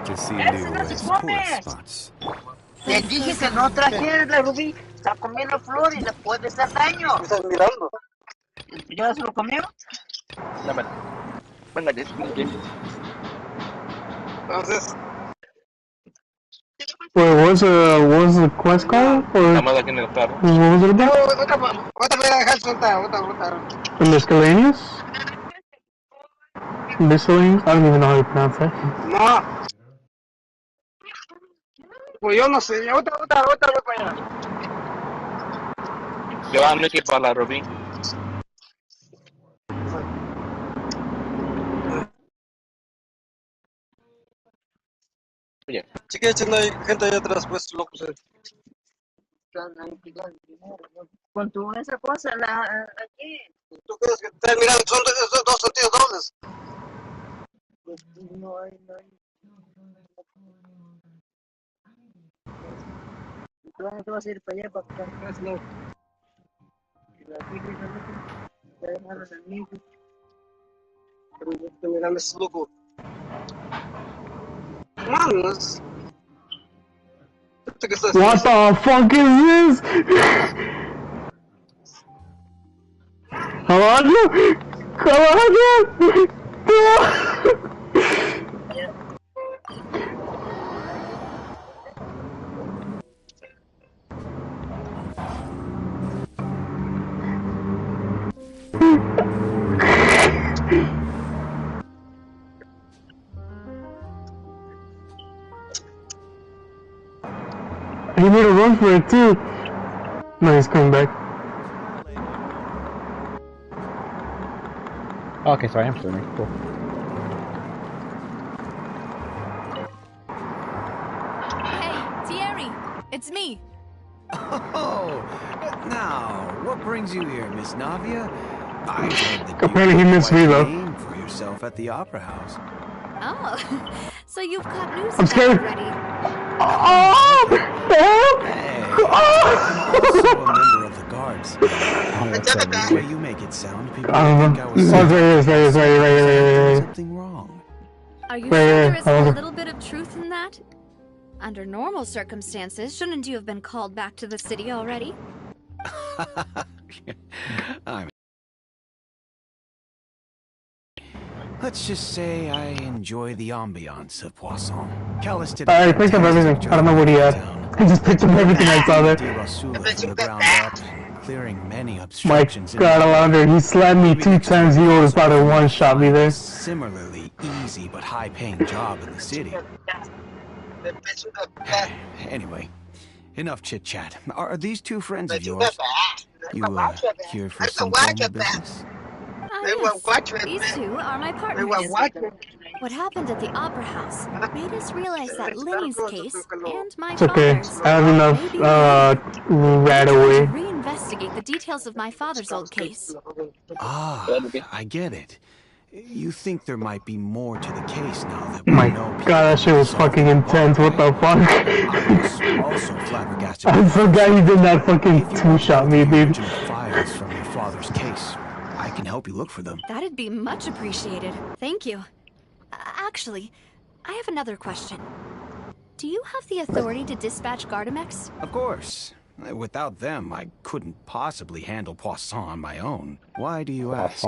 to see new tourist spots. Te dije que no trajeras la Rubí. Está comiendo flor y le puede hacer daño. ¿Estás mirando? ¿Ya se lo comió? Dámelo. Venga, entonces... Wait, what was the quest called? Nada más aquí en el carro. What was it about? Otra voy a dejar otra. The miscellaneous? Miscellaneous? I don't even know how to pronounce that. No. Pues yo no sé. Otra voy para allá. Le van a equipar la Robin. Oye, chiquillos, no hay gente allá atrás, pues, locos. Con tu esa cosa, aquí. ¿Tú crees que están mirando? Son dos sentidos dobles. No hay. ¿Tú te vas a ir para allá para acá? No. Estoy mirando ese loco. Manos. What the fuck is this? Come on! He made a run for it too. No, he's coming back. Okay, sorry, I'm swimming. Cool. Hey, Thierry, it's me. Oh, now, what brings you here, Miss Navia? I heard that Apparently he missed me though. name for yourself at the Opera House. Oh, so you've got news I'm scared. already. Oh! Hey, I'm also a member of the guards. The way you make it sound, people think I was something wrong. Are you sure there is a little bit of truth in that? Under normal circumstances, shouldn't you have been called back to the city already? Let's just say I enjoy the ambiance of Poisson. Callis did I picked up everything. I don't know what he had. I just picked up everything I saw there. From the ground up, clearing many My obstructions. God, Alondra, he slapped me 2 times. He was about to one-shot me there. Similarly easy but high-paying job in the city. Anyway, enough chit-chat. Are these two friends of yours? You, here for some formal business? Yes, these two are my partners. What happened at the Opera House made us realize that Lenny's case and my It's okay. father's I have enough, right away. to reinvestigate the details of my father's old case. Ah, I get it. You think there might be more to the case now that Oh we my know people God, that shit was fucking intense. What the fuck? I was also flabbergasted. I forgot he did that fucking two-shot me, dude. Files from your father's case. I can help you look for them. That'd be much appreciated. Thank you. Actually, I have another question. Do you have the authority to dispatch Gardamex? Of course. Without them, I couldn't possibly handle Poisson on my own. Why do you ask?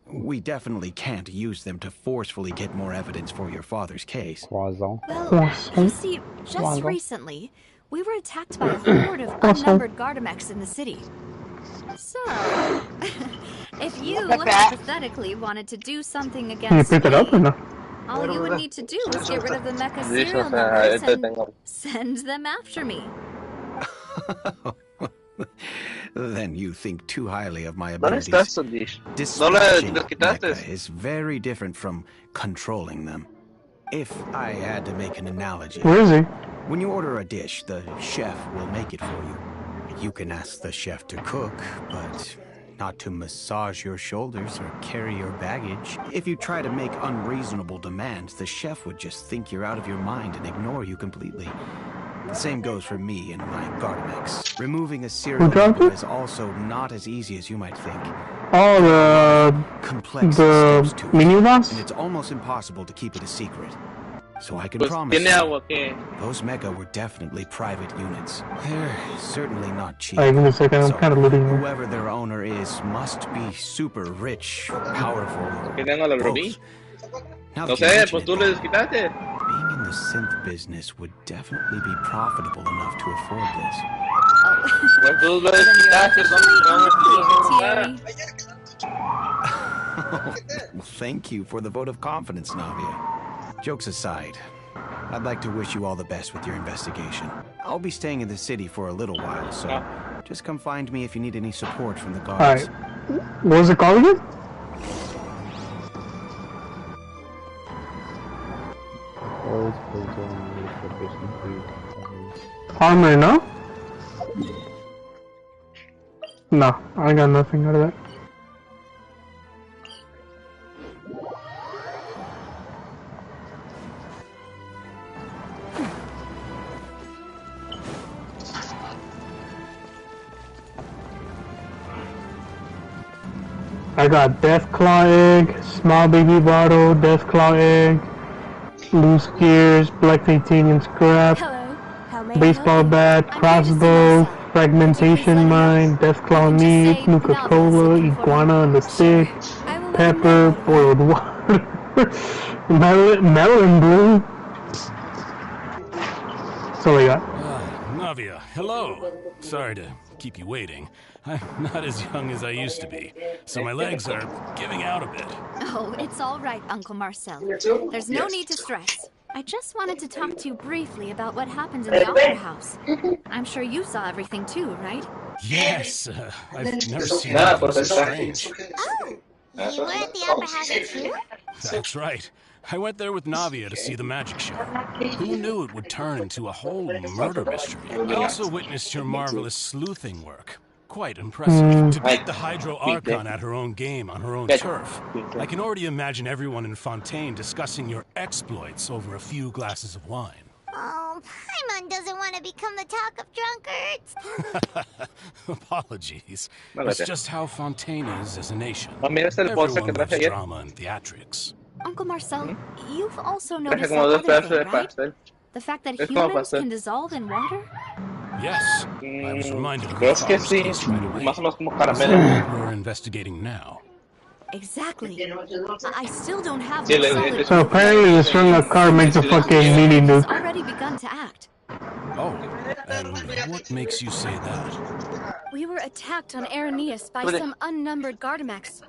We definitely can't use them to forcefully get more evidence for your father's case. Well, you see, just recently, we were attacked by a horde of unnumbered Gardamex in the city. So, if you hypothetically wanted to do something Can you against pick it up or me, no? all you would need to do is get rid of the mecha serial numbers and send them after me. Then you think too highly of my abilities. Dispatching mecha is very different from controlling them. If I had to make an analogy, Where is he? when you order a dish, the chef will make it for you. You can ask the chef to cook, but not to massage your shoulders or carry your baggage. If you try to make unreasonable demands, the chef would just think you're out of your mind and ignore you completely. The same goes for me and my Gardamex. Removing a serial number is also not as easy as you might think. Oh, the Complex the steps to it, mini boss? and it's almost impossible to keep it a secret. so I can Pues promise tiene you, agua que. those mecha were definitely private units. They're certainly not cheap. Alright, give me a second, I'm So, kind of looting here. whoever their owner is must be super rich, powerful, or Que tengo la both. rubí. Now No that you sé, mention pues it, tú le desquitaste. being in the synth business would definitely be profitable enough to afford this. Pues tú le Then you're desquitaste. officially Well, thank you for the vote of confidence, Navia. Jokes aside, I'd like to wish you all the best with your investigation. I'll be staying in the city for a little while, so just come find me if you need any support from the guards. Alright. What was it called again? Armor, no? No, I got nothing out of that. I got Deathclaw egg, small baby bottle, Deathclaw egg, loose gears, black titanium scrap, Hello. How may I baseball help you? bat, I'm here to see crossbow, myself. Could fragmentation you please let me mine, know? Deathclaw You can just meat, say Nuka Navia's Cola, looking for me. iguana on the stick, Sure. I will let him know pepper, right away. boiled water, melon bloom. That's all I got. Navia, hello. Sorry to keep you waiting. I'm not as young as I used to be, so my legs are giving out a bit. Oh, it's all right, Uncle Marcel. There's no need to stress. I just wanted to talk to you briefly about what happened in the opera house. I'm sure you saw everything too, right? Yes, I've never seen Nada, anything so porcentaje. strange. Oh, you were at the opera house too? That's right. I went there with Navia to see the magic show. Who knew it would turn into a whole murder mystery? I also witnessed your marvelous sleuthing work. Quite impressive. To beat the Hydro Archon at her own game on her own turf. I can already imagine everyone in Fontaine discussing your exploits over a few glasses of wine. Oh, Paimon doesn't want to become the talk of drunkards. Apologies. It's just how Fontaine is as a nation. Mira, este es el bolso que Everyone traje loves ayer. drama and theatrics. Uncle Marcel, you've also Traje noticed como that dos other pedazos thing, de right? pastel. The fact that Es como humans pastel. can dissolve in water? Yes, I was reminded of Creo your es que father's sí. case right away. Más o menos como Is that caramelo. what we're investigating now? Exactly. I still don't have Sí, much solid es So apparently the strung up car makes a fucking mini has nuke. already begun to act. Oh, and what makes you say that? We were attacked on Araneus by some unnumbered Gardamex.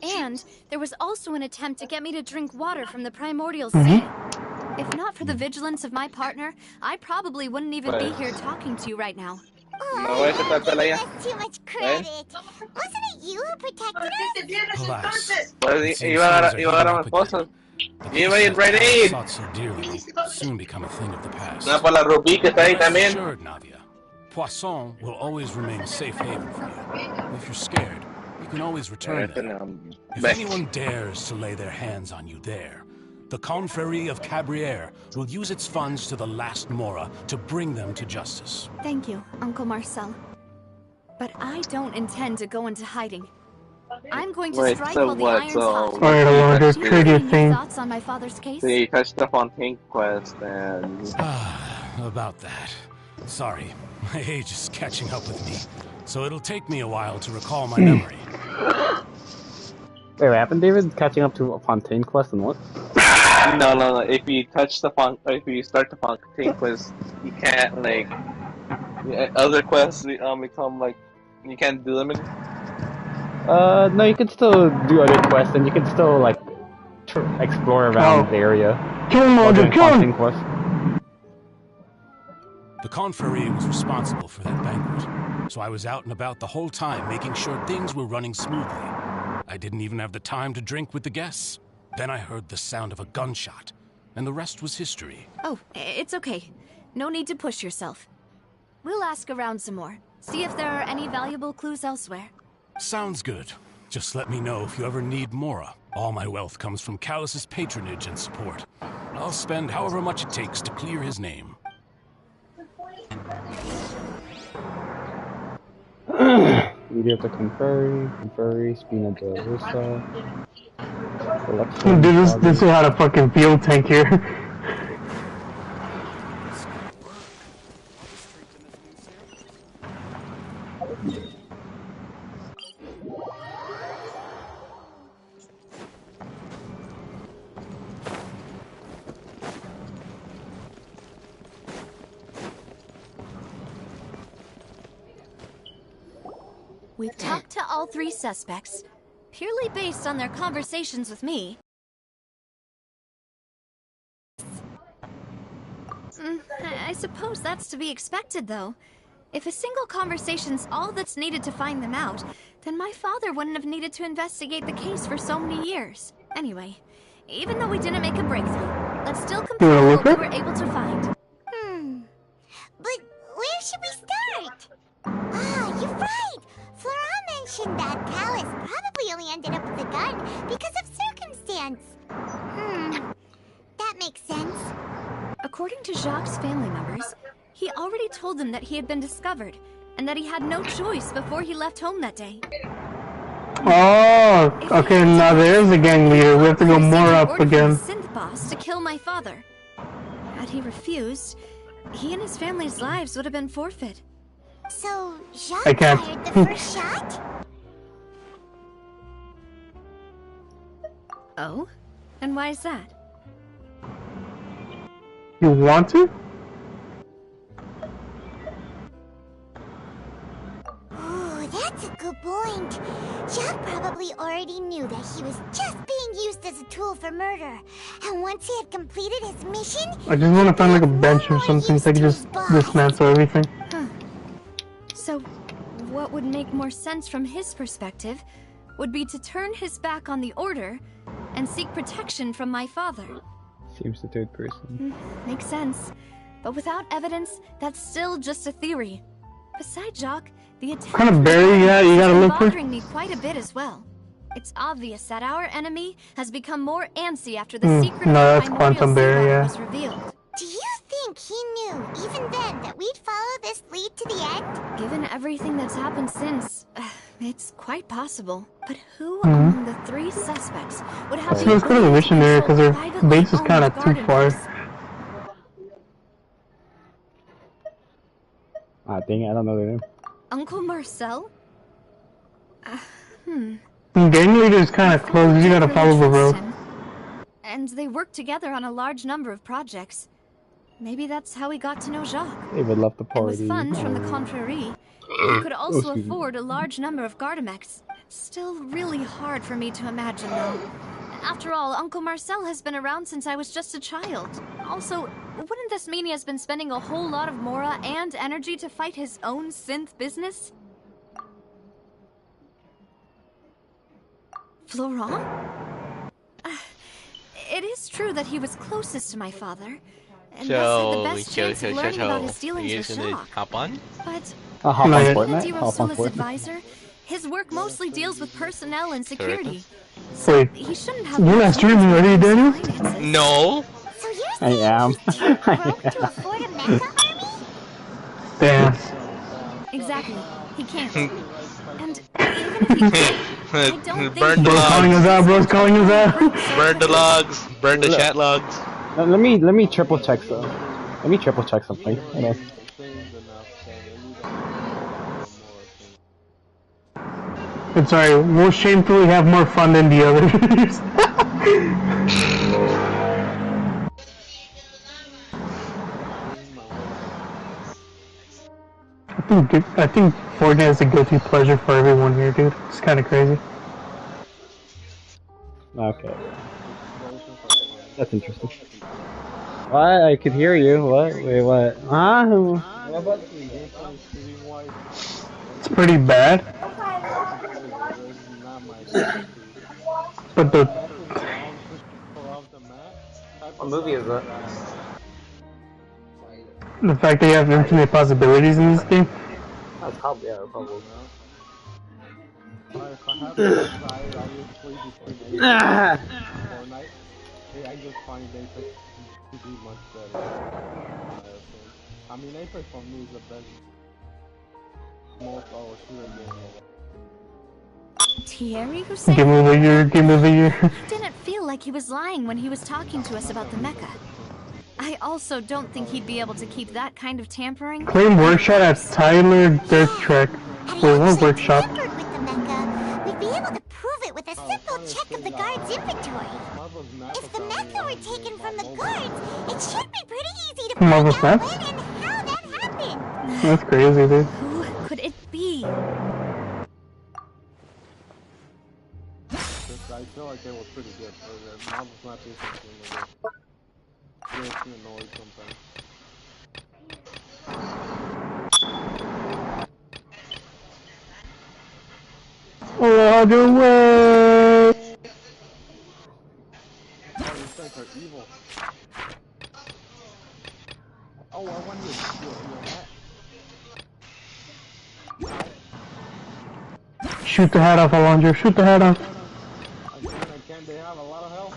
And there was also an attempt to get me to drink water from the primordial sea. If not for the vigilance of my partner, I probably wouldn't even be here talking to you right now. Me voy a quitar Giving ya. us too much credit. Wasn't it you who protected us? Alas, Pues it seems iba a things dar are iba a dar a mi heating up esposa. again. The Iba a ir peace right I in. sought so dearly will soon become a thing of the past. Nada por la rubí que está ahí Rest también. assured, Navia, Poisson will always remain a safe haven for you. If you're scared, you can always return there. If anyone dares to lay their hands on you there, the Confrérie of Cabrières will use its funds to the last Mora to bring them to justice. Thank you, Uncle Marcel. But I don't intend to go into hiding. I'm going to Wait, strike so while the what? iron's So hot. Alright, hold on, just Do you trade have your any new thing. thoughts on my father's case? Sí, touched the Fontaine quest and About that. Sorry, my age is catching up with me, so it'll take me a while to recall my memory. Wait, what happened, David? Catching up to a Fontaine quest and what? no. If you touch the if you start the Fontaine quest, you can't like other quests become like you can't do them. No, you can still do other quests, and you can still, like, explore around the area. Kill him, while doing Roger, kill him! Fontaine quest. The Confrérie was responsible for that banquet, so I was out and about the whole time making sure things were running smoothly. I didn't even have the time to drink with the guests. Then I heard the sound of a gunshot, and the rest was history. Oh, it's okay. No need to push yourself. We'll ask around some more. See if there are any valuable clues elsewhere. Sounds good. Just let me know if you ever need Mora. All my wealth comes from Callus's patronage and support. I'll spend however much it takes to clear his name. Leader of the Confrérie, Spina de Rosa. Dude, this is how to fucking fuel tank here. We've talked to all 3 suspects, purely based on their conversations with me. I suppose that's to be expected, though. If a single conversation's all that's needed to find them out, then my father wouldn't have needed to investigate the case for so many years. Anyway, even though we didn't make a breakthrough, let's still compare what we were able to find. But where should we start? Ah, you're right! Flora mentioned that Callus probably only ended up with the gun because of circumstance. That makes sense. According to Jacques' family members, he already told them that he had been discovered, and that he had no choice before he left home that day. Oh, okay, now there's a gang leader. We have to go more up again. Synth boss to kill my father. Had he refused, he and his family's lives would have been forfeit. So, Jacques fired the first shot? Oh? And why is that? You want to? Ooh, that's a good point. Jacques probably already knew that he was just being used as a tool for murder. And once he had completed his mission... I just want to find like a bench or something so I can just dismantle everything. So, what would make more sense from his perspective would be to turn his back on the Order and seek protection from my father. Seems the third person. Makes sense. But without evidence, that's still just a theory. Besides Jacques, the attack Kind of berry, yeah, you gotta look for. Bothering me quite a bit as well. It's obvious that our enemy has become more antsy after the secret no, of that's quantum berry, yeah. was revealed. Do you think he knew, even then, that we'd follow this lead to the end? Given everything that's happened since, it's quite possible. But who among the 3 suspects would have So let's go to the missionary because their base is kind of too far. Ah, dang it, I don't know their name. Uncle Marcel? Gang leader is kind of close, you gotta follow the road. And they worked together on a large number of projects. Maybe that's how he got to know Jacques. They would love the party. And with funds from the Confrérie, he could also afford a large number of Gardamex. It's still really hard for me to imagine, though. After all, Uncle Marcel has been around since I was just a child. Also, wouldn't this mean he has been spending a whole lot of Mora and energy to fight his own synth business? Florent? It is true that he was closest to my father, and thus had the best chance of learning about his dealings with Jacques. Hop on? But Fortnite. being a Rosula's advisor, his work mostly deals with personnel and security. So Wait, he shouldn't have you're not streaming, are you, Daniel? No. So you're I am. to afford a mecha army? Damn. Exactly. He can't. And even if he could, I don't think Burn the Bro's calling us logs. out, bro's calling us out. Burn the logs. Burn the chat logs. Let me triple check though. Let me triple check something. Hold on. I'm sorry, we'll shamefully have more fun than the others. I think Fortnite is a guilty pleasure for everyone here, dude. It's kind of crazy. Okay. That's interesting. What? I could hear you. What? Wait, what? Huh? It's pretty bad. But What movie is that? the fact that you have infinite possibilities in this game. That's probably, yeah, probably. I just find Apex to be much better. I mean, Apex for me is the best most shooter game. Thierry Hussein? Game of the year, game of the year. He didn't feel like he was lying when he was talking to us about the mecha. I also don't think he'd be able to keep that kind of tampering. Claim workshop at Tyler Dirt Trek. Wait, what workshop? With the mecha, we'd be able to prove it with a simple check of the guard's inventory. If the mecha were taken from the guards, it should be pretty easy to find out when and how that happened. That's crazy, dude. Who could it be? say was pretty good. Mom was not too something. It gets me annoyed sometimes. Roger way. Oh, these things are evil. Oh, I want your hat. Shoot the head off, Alondra. Shoot the head off. I can't. They have a lot of help.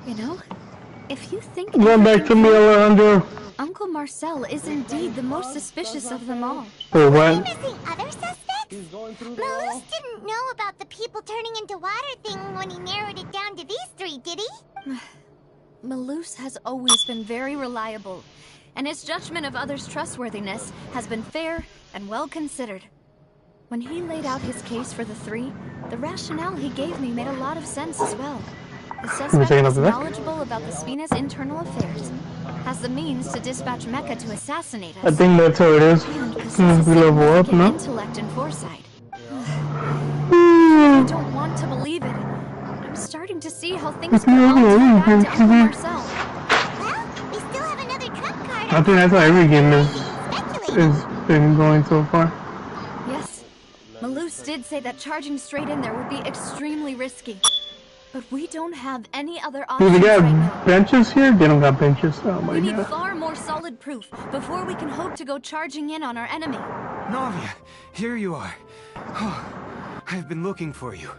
You know, if you think... Run back to me, Alondra. Uncle Marcel is indeed the most suspicious of them all. Wait, what? Are you missing other suspects? Malus didn't know about the people turning into water thing when he narrowed it down to these three, did he? Malus has always been very reliable, and his judgment of others' trustworthiness has been fair and well considered. When he laid out his case for the three, the rationale he gave me made a lot of sense as well. The suspect is knowledgeable about the Spina's internal affairs, has the means to dispatch Mecha to assassinate us. I think that's how it is. We level up, no? Intellect and foresight. I don't want to believe it. I'm starting to see how things could all turn back to Uncle Marcel. Well, we still have another trump card. I think that's how every game is been going so far. Yes, Malus did say that charging straight in there would be extremely risky. But we don't have any other Do options they got right now. benches here? They don't got benches. Oh my We need god. far more solid proof before we can hope to go charging in on our enemy. Navia, here you are. Oh, I've been looking for you.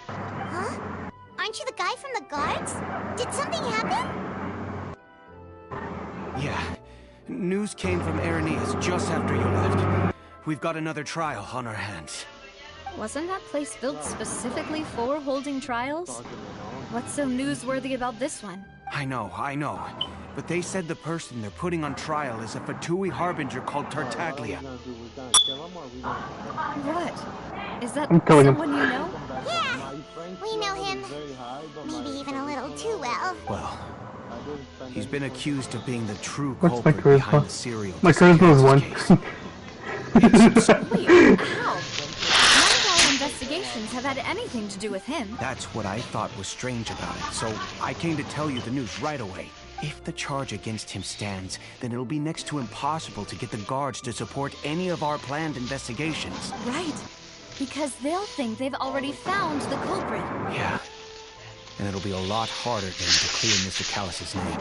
Huh? Aren't you the guy from the guards? Did something happen? Yeah. News came from Arrhenius just after you left. We've got another trial on our hands. Wasn't that place built specifically for holding trials? What's so newsworthy about this one? I know. But they said the person they're putting on trial is a Fatui harbinger called Tartaglia. What? Is that killing him. someone you know? Yeah, we know him. Maybe even a little too well. Well, he's been accused of being the true What's my culprit behind the charisma? serial My charisma is 1. Wait, how? None of our investigations have had anything to do with him. That's what I thought was strange about it, so I came to tell you the news right away. If the charge against him stands, then it'll be next to impossible to get the guards to support any of our planned investigations. Right. Because they'll think they've already found the culprit. Yeah. And it'll be a lot harder then to clear Mr. Callus's name.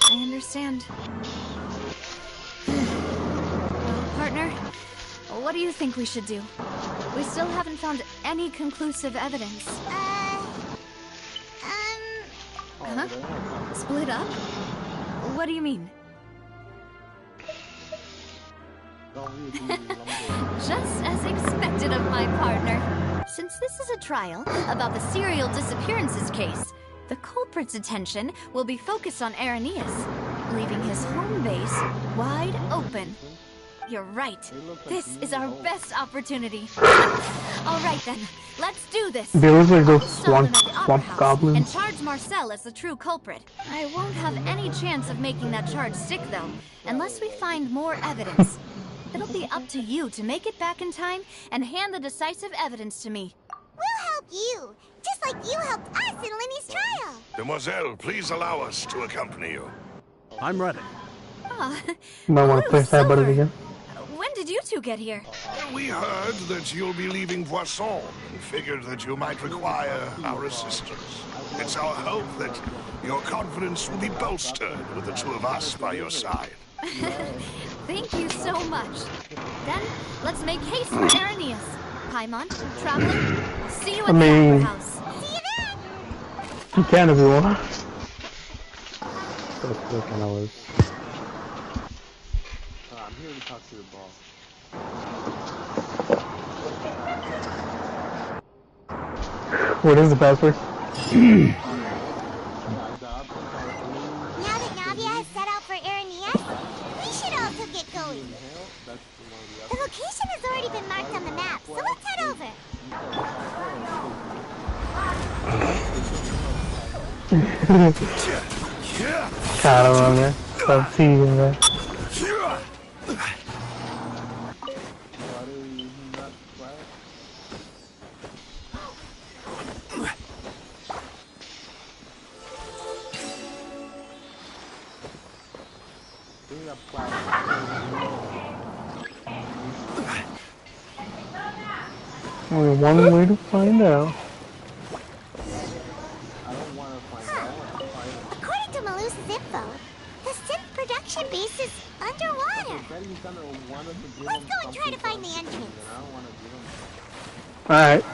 I understand. Well, partner, what do you think we should do? We still haven't found any conclusive evidence. Huh? Split up? What do you mean? Just as expected of my partner. Since this is a trial about the serial disappearances case, the culprit's attention will be focused on Arrhenius, leaving his home base wide open. You're right. This is our best opportunity. All right then, let's do this. They look like those Install them swamp at the Opera House goblins. and charge Marcel as the true culprit. I won't have any chance of making that charge stick though, unless we find more evidence. It'll be up to you to make it back in time and hand the decisive evidence to me. We'll help you, just like you helped us in Lenny's trial. Demoiselle, please allow us to accompany you. I'm ready. Might want to place that button again. When did you two get here? We heard that you'll be leaving Poisson and figured that you might require our assistance. It's our hope that your confidence will be bolstered with the two of us by your side. Thank you so much. Then, let's make haste for Arrhenius. Paimon, Traveler, I'll see you at the Opera House. See you then! You can if you want. I'm here to talk to your boss. What is the password? Now that Navia has set out for Arrhenius, we should also get going. The location has already been marked on the map, so let's head over. Caramba, stop teasing that. Only one way to find out. According to Malusa's info, the synth production base is underwater. Let's go and try to find the entrance. Alright.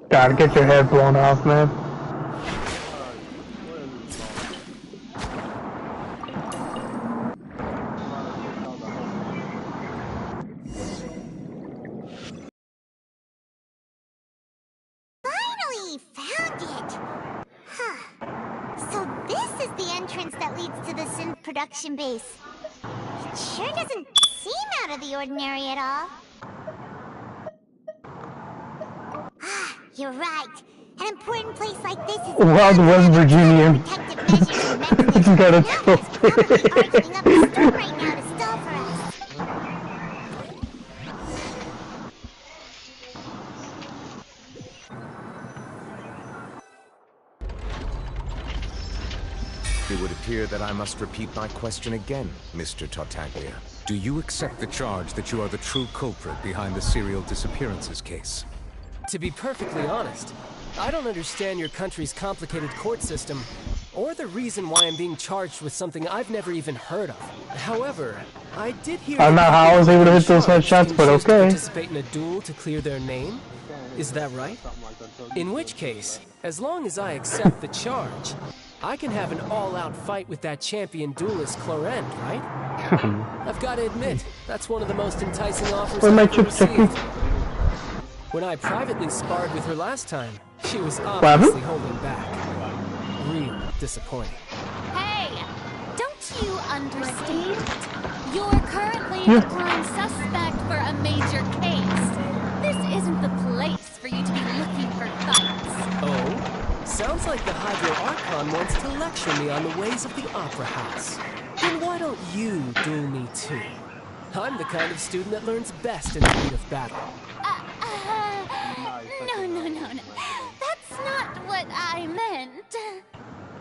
God, get your head blown off, man. Finally found it! Huh. So this is the entrance that leads to the synth production base. It sure doesn't seem out of the ordinary at all. Ah, you're right. An important place like this is Wild West Virginia. protective measures and mechanisms. It's got a Arguing up a storm right now to stall for us. It would appear that I must repeat my question again, Mr. Tartaglia. Do you accept the charge that you are the true culprit behind the serial disappearances case? To be perfectly honest, I don't understand your country's complicated court system, or the reason why I'm being charged with something I've never even heard of. However, I did hear I don't know how I was able to hit those headshots, but okay. Participate in a duel to clear their name? Is that right? In which case, as long as I accept the charge, I can have an all-out fight with that champion duelist Clorend, right? I've got to admit, that's one of the most enticing offers I've ever received. When I privately sparred with her last time, she was obviously holding back. Real disappointing. Hey, don't you understand? You're currently a prime suspect for a major case. This isn't the place for you to be looking for fights. Oh? Sounds like the Hydro Archon wants to lecture me on the ways of the Opera House. Then why don't you duel me too? I'm the kind of student that learns best in the heat of battle. No. That's not what I meant.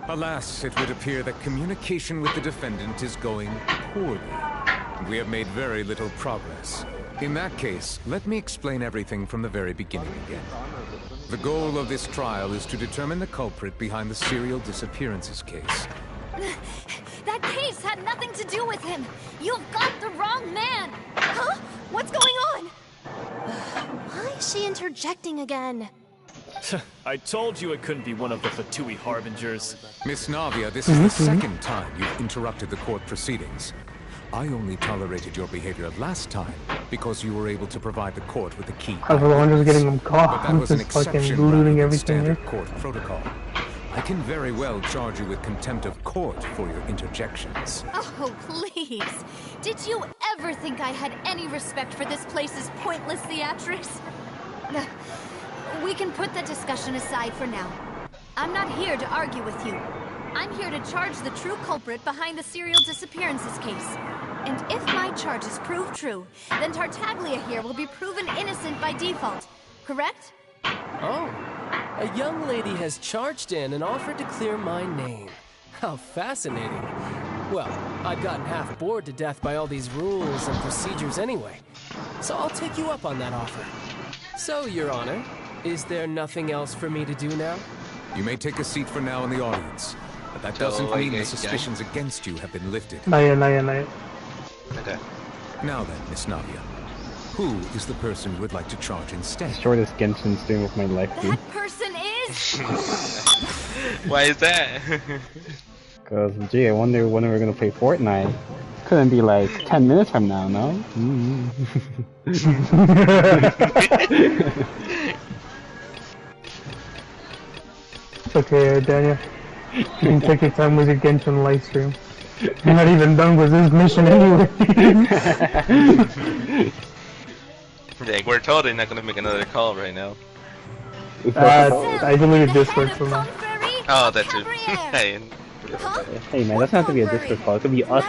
Alas, it would appear that communication with the defendant is going poorly, and we have made very little progress. In that case, let me explain everything from the very beginning again. The goal of this trial is to determine the culprit behind the serial disappearances case. That case had nothing to do with him. You've got the wrong man. Huh? What's going on? Why is she interjecting again? I told you it couldn't be one of the Fatui Harbingers. Miss Navia, this is the second time you've interrupted the court proceedings. I only tolerated your behavior last time because you were able to provide the court with the key. I was the one who's getting them caught. But that I'm was an just fucking exception looting rather than everything here. standard court protocol. I can very well charge you with contempt of court for your interjections. Oh, please. Did you ever think I had any respect for this place's pointless theatrics? We can put the discussion aside for now. I'm not here to argue with you. I'm here to charge the true culprit behind the serial disappearances case. And if my charges prove true, then Tartaglia here will be proven innocent by default. Correct? Oh, a young lady has charged in and offered to clear my name. How fascinating. Well, I've gotten half bored to death by all these rules and procedures anyway, so I'll take you up on that offer. So, Your Honor, is there nothing else for me to do now? You may take a seat for now in the audience, but that doesn't mean the suspicions against you have been lifted. Not yet. Okay. Now then, Miss Navia, who is the person you would like to charge instead? Shortest Genshin stream of my life, dude. That person is... Why is that? Because, gee, I wonder when we're gonna play Fortnite. Couldn't be like 10 minutes from now, no? It's okay, Daniel. You can take your time with your Genshin live stream. You're not even done with this mission anyway. Like, we're totally not gonna make another call right now. I believe Discord for now. Oh, that too. Hey, Hey man, doesn't have to be a Discord call. It could be us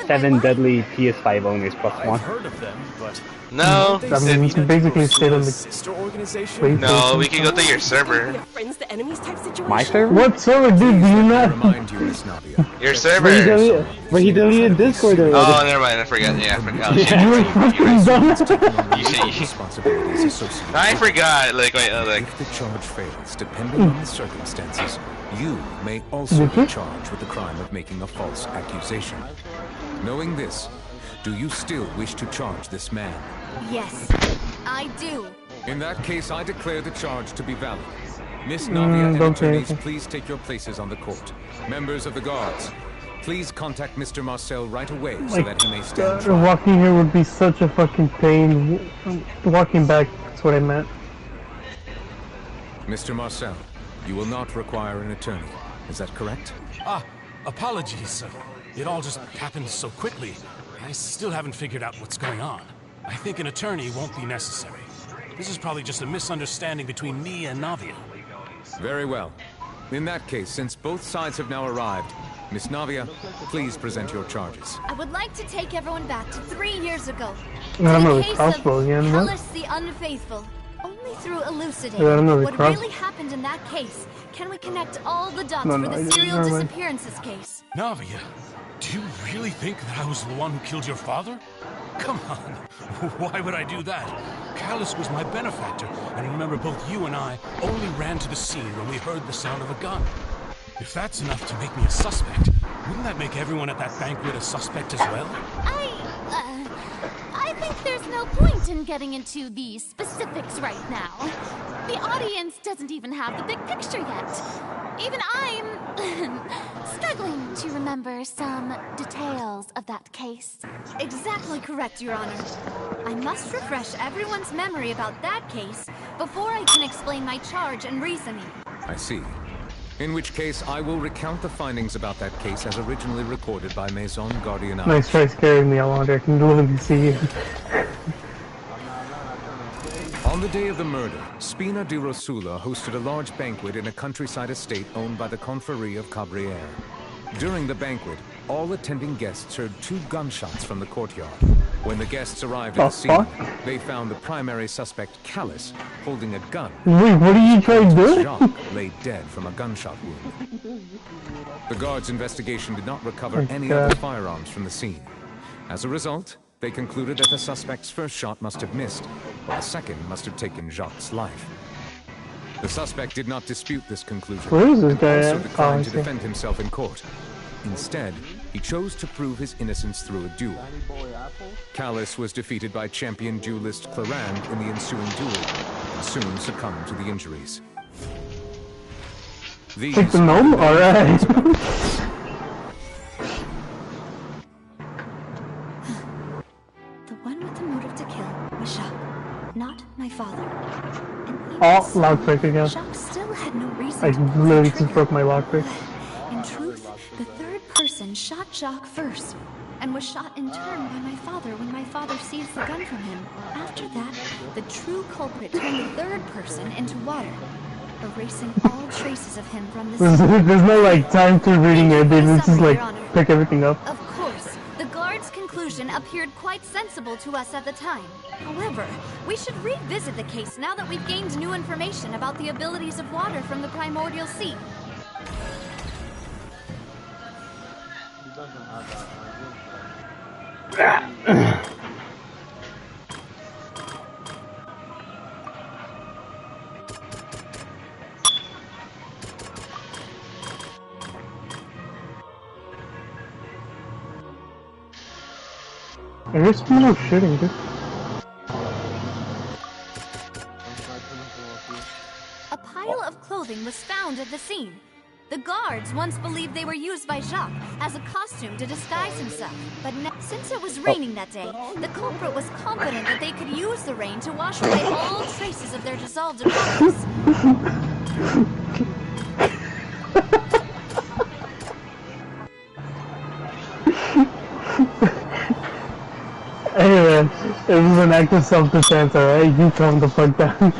7 deadly PS5 owners plus I've one. heard of them, but no. I mean, we can basically stay on the sister organization. No, we can go to your server. Friends to enemies type situation. My server? What server, dude? Do you not? Remind you, Miss Navia. Your server. But he deleted Discord already. Oh, never mind. I forgot. Yeah, I forgot. You fucking dumb. Responsibilities associated. I forgot. Like, wait, like. If the charge fails, depending on the circumstances, you may also be charged with the crime of making a false accusation. Knowing this, do you still wish to charge this man? Yes, I do. In that case, I declare the charge to be valid. Miss Navia and attorneys, please take your places on the court. Members of the guards, please contact Mr. Marcel right away so that he may stand trial. Walking here would be such a fucking pain. Walking back, that's what I meant. Mr. Marcel, you will not require an attorney. Is that correct? Apologies. It all just happened so quickly. I still haven't figured out what's going on. I think an attorney won't be necessary. This is probably just a misunderstanding between me and Navia. Very well. In that case, since both sides have now arrived, Miss Navia, please present your charges. I would like to take everyone back to 3 years ago. I don't know the the case crossbow of again, what? Callus the Unfaithful. Only through elucidating Yeah, I don't know the what cross- really happened in that case can we connect all the dots No, for no, the I- serial never mind. disappearances case. Navia, do you really think that I was the one who killed your father? Come on, why would I do that? Callus was my benefactor, and remember both you and I only ran to the scene when we heard the sound of a gun. If that's enough to make me a suspect, wouldn't that make everyone at that banquet a suspect as well? I think there's no point in getting into the specifics right now. The audience doesn't even have the big picture yet. Even I'm struggling to remember some details of that case. Exactly correct, Your Honor. I must refresh everyone's memory about that case before I can explain my charge and reasoning. I see. In which case, I will recount the findings about that case as originally recorded by Maison Gardiennage. Nice try scaring me, I wonder. I can literally see you. On the day of the murder, Spina di Rosula hosted a large banquet in a countryside estate owned by the Confrérie of Cabrières. During the banquet, all attending guests heard 2 gunshots from the courtyard. When the guests arrived at the scene, they found the primary suspect, Callus, holding a gun. Wait, what are you trying to do? Jacques lay dead from a gunshot wound. The guards' investigation did not recover any other firearms from the scene. As a result, they concluded that the suspect's first shot must have missed, while the second must have taken Jacques' life. The suspect did not dispute this conclusion, Where is this and guy also at? declined Oh, I to see. defend himself in court. Instead, he chose to prove his innocence through a duel. Callus was defeated by champion duelist Clarand in the ensuing duel, and soon succumbed to the injuries. These Take the gnome? Alright. The one with the motive to kill was Jacques, not my father. Oh, lockpick again. Jacques still had no reason I to pull literally the just broke my lockpick. In truth, the third person shot Jacques first, and was shot in turn by my father when my father seized the gun from him. After that, the true culprit turned the third person into water, erasing all traces of him from the scene. There's no like time to reading it, dude. It's just like Your Honor. pick everything up. Of course, the guard's conclusion appeared quite sensible to us at the time. However, we should revisit the case now that we've gained new information about the abilities of water from the primordial sea. There's no shooting, dude. A pile of clothing was found at the scene. The guards once believed they were used by Jacques as a costume to disguise himself. But since it was raining that day, the culprit was confident that they could use the rain to wash away all traces of their dissolved appearance. Hey man, it was an act of self-defense, alright? You calm the fuck down.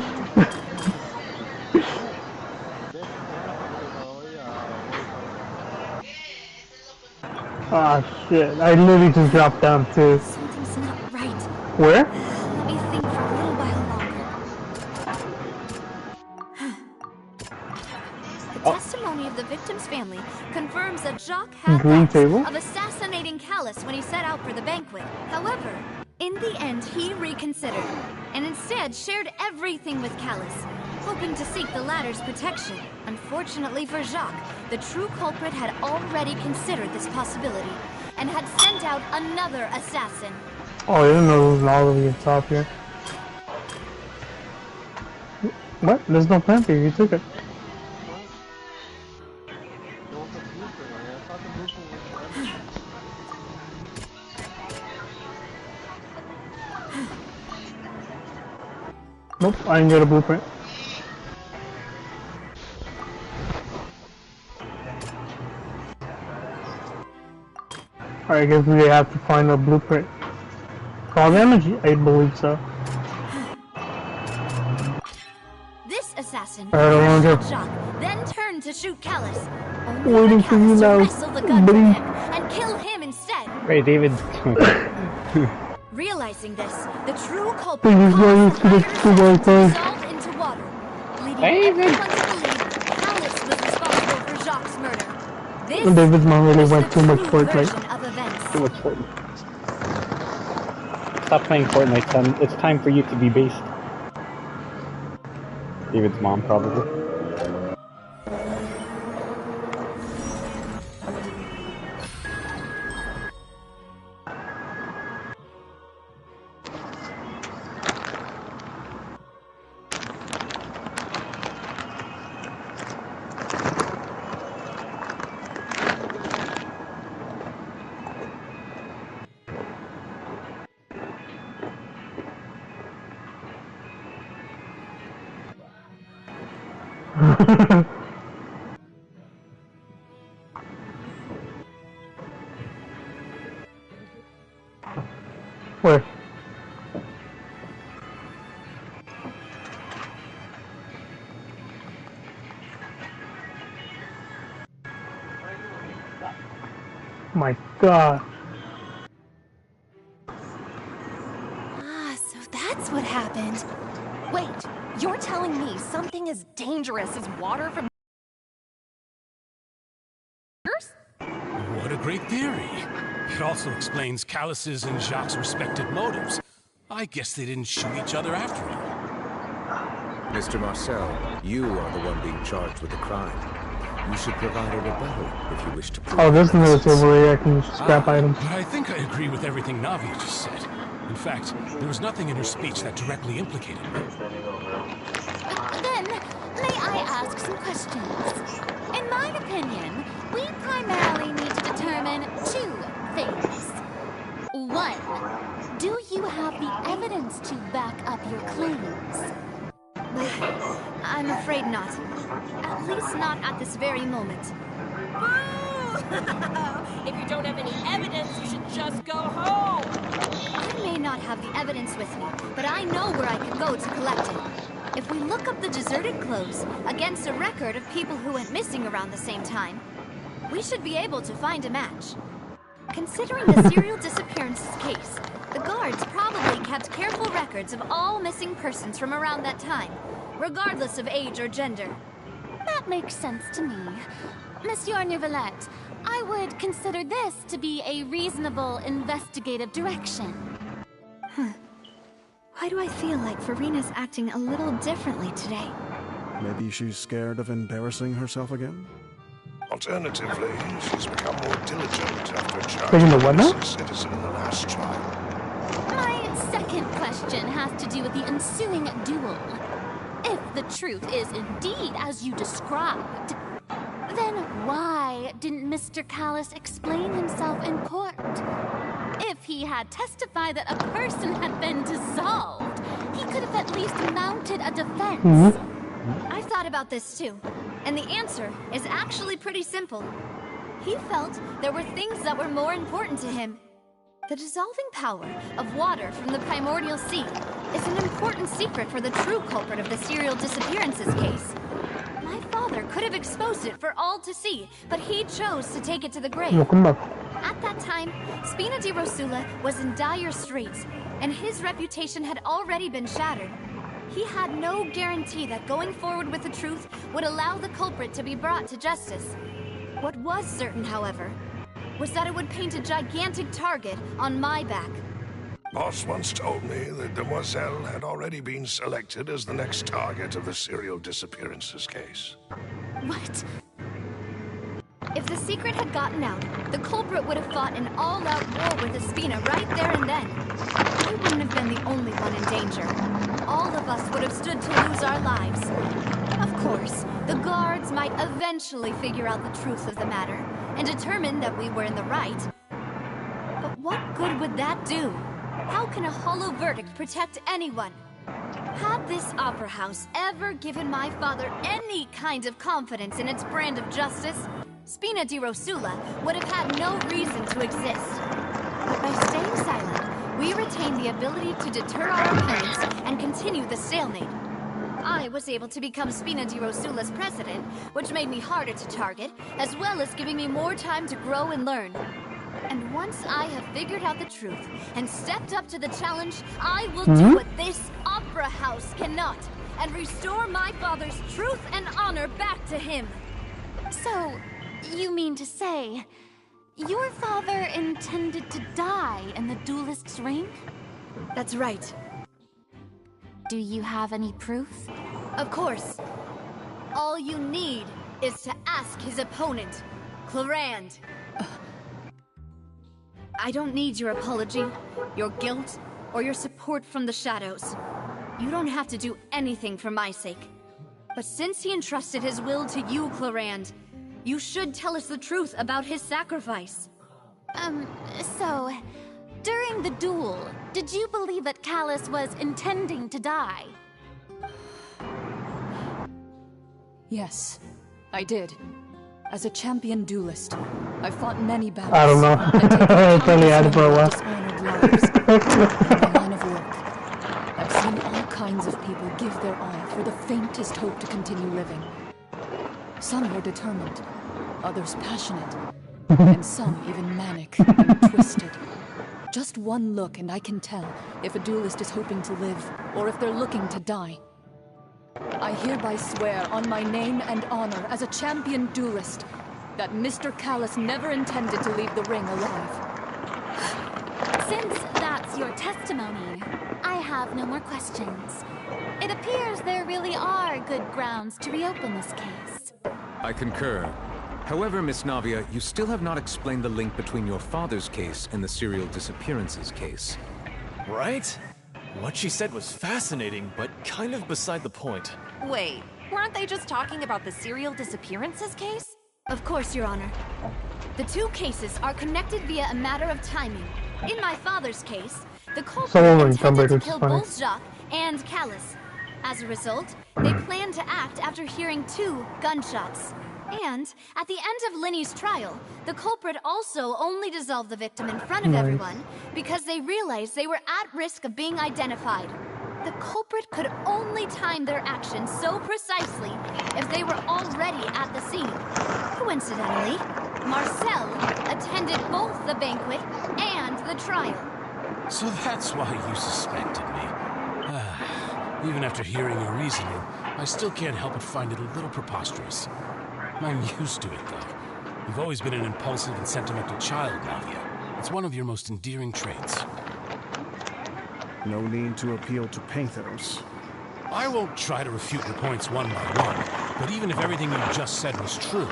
Ah, shit. I literally just dropped down too. Something's not right. Where? Let me think for a little while longer. The testimony of the victim's family confirms that Jacques had Green thoughts table? of assassinating Callus when he set out for the banquet. However, in the end, he reconsidered, and instead shared everything with Callus, hoping to seek the latter's protection. Unfortunately for Jacques, the true culprit had already considered this possibility, and had sent out another assassin. Oh, I didn't know there was an all over the top here. What? There's no plan for you. You took it. Nope, I didn't get a blueprint. Alright, I guess we have to find a blueprint. Fall damage? I believe so. This assassin Alright, shot Jacques, then turned to shoot Callus. waiting for you now, Wrestle the gun from him and kill him instead. Wait, David. Realizing this, the true culprit Please go to the dissolved into water, leading David. everyone to believe Callus was responsible for Jacques' murder. This David's mom really is went the too much true Fortnite. version of events. Too much Fortnite. Stop playing Fortnite, son. It's time for you to be based. David's mom, probably. Where? My God. Ah, so that's what happened. Wait, you're telling me something as dangerous as water from... What a great theory. It also explains Callus's and Jacques' respective motives. I guess they didn't shoot each other after all. Mr. Marcel, you are the one being charged with the crime. You should provide a rebuttal if you wish to prove Oh, there's your another innocence. table where I can scrap items. But I think I agree with everything Navia just said. In fact, there was nothing in her speech that directly implicated me. Then, may I ask some questions? In my opinion, we primarily need to determine two things. One, do you have the evidence to back up your claims? I'm afraid not. At least not at this very moment. If you don't have any evidence, you should just go home. I may not have the evidence with me, but I know where I could go to collect it. If we look up the deserted clothes against a record of people who went missing around the same time, we should be able to find a match. Considering the serial disappearances case, the guards probably kept careful records of all missing persons from around that time, regardless of age or gender. That makes sense to me. Monsieur Neuvillette, I would consider this to be a reasonable investigative direction. Why do I feel like Farina's acting a little differently today? Maybe she's scared of embarrassing herself again? Alternatively, she's become more diligent after Taking the charging what now? a citizen in the last trial. My second question has to do with the ensuing duel. If the truth is indeed as you described, then why didn't Mr. Callus explain himself in court? If he had testified that a person had been dissolved, he could have at least mounted a defense. I've thought about this too, and the answer is actually pretty simple. He felt there were things that were more important to him. The dissolving power of water from the primordial sea is an important secret for the true culprit of the serial disappearances case. My father could have exposed it for all to see, but he chose to take it to the grave. Welcome back. At that time, Spina di Rosula was in dire straits, and his reputation had already been shattered. He had no guarantee that going forward with the truth would allow the culprit to be brought to justice. What was certain, however, was that it would paint a gigantic target on my back. Boss once told me that Demoiselle had already been selected as the next target of the serial disappearances case. What? If the secret had gotten out, the culprit would have fought an all-out war with Espina right there and then. He wouldn't have been the only one in danger. All of us would have stood to lose our lives. Of course, the guards might eventually figure out the truth of the matter and determine that we were in the right. But what good would that do? How can a hollow verdict protect anyone? Had this opera house ever given my father any kind of confidence in its brand of justice, Spina di Rosula would have had no reason to exist. But by staying silent, we retain the ability to deter our opponents and continue the stalemate. I was able to become Spina di Rosula's president, which made me harder to target, as well as giving me more time to grow and learn. And once I have figured out the truth and stepped up to the challenge, I will do what this opera house cannot, and restore my father's truth and honor back to him. So, you mean to say, your father intended to die in the duelist's ring? That's right. Do you have any proof? Of course. All you need is to ask his opponent, Clorand. I don't need your apology, your guilt, or your support from the shadows. You don't have to do anything for my sake. But since he entrusted his will to you, Clorand, you should tell us the truth about his sacrifice. So, during the duel, did you believe that Callus was intending to die? Yes, I did. As a champion duelist, I fought many battles. I don't know. It's only had for a while. Dishonored lives. In my line of work, I've seen all kinds of people give their all for the faintest hope to continue living. Some were determined, others passionate, and some even manic and twisted. Just one look and I can tell if a duelist is hoping to live or if they're looking to die. I hereby swear on my name and honor as a champion duelist that Mr. Callus never intended to leave the ring alive. Since that's your testimony, I have no more questions. It appears there really are good grounds to reopen this case. I concur. However, Miss Navia, you still have not explained the link between your father's case and the serial disappearances case. Right? What she said was fascinating, but kind of beside the point. Wait, weren't they just talking about the serial disappearances case? Of course, Your Honor. The two cases are connected via a matter of timing. In my father's case, the culprit intended to kill both Jacques and Callus. As a result, they planned to act after hearing 2 gunshots. And, at the end of Linny's trial, the culprit also only dissolved the victim in front of everyone because they realized they were at risk of being identified. The culprit could only time their actions so precisely if they were already at the scene. Coincidentally, Marcel attended both the banquet and the trial. So that's why you suspected me. Even after hearing your reasoning, I still can't help but find it a little preposterous. I'm used to it, though. You've always been an impulsive and sentimental child, Navia. It's one of your most endearing traits. No need to appeal to pathos. I won't try to refute your points one by one, but even if everything you just said was true,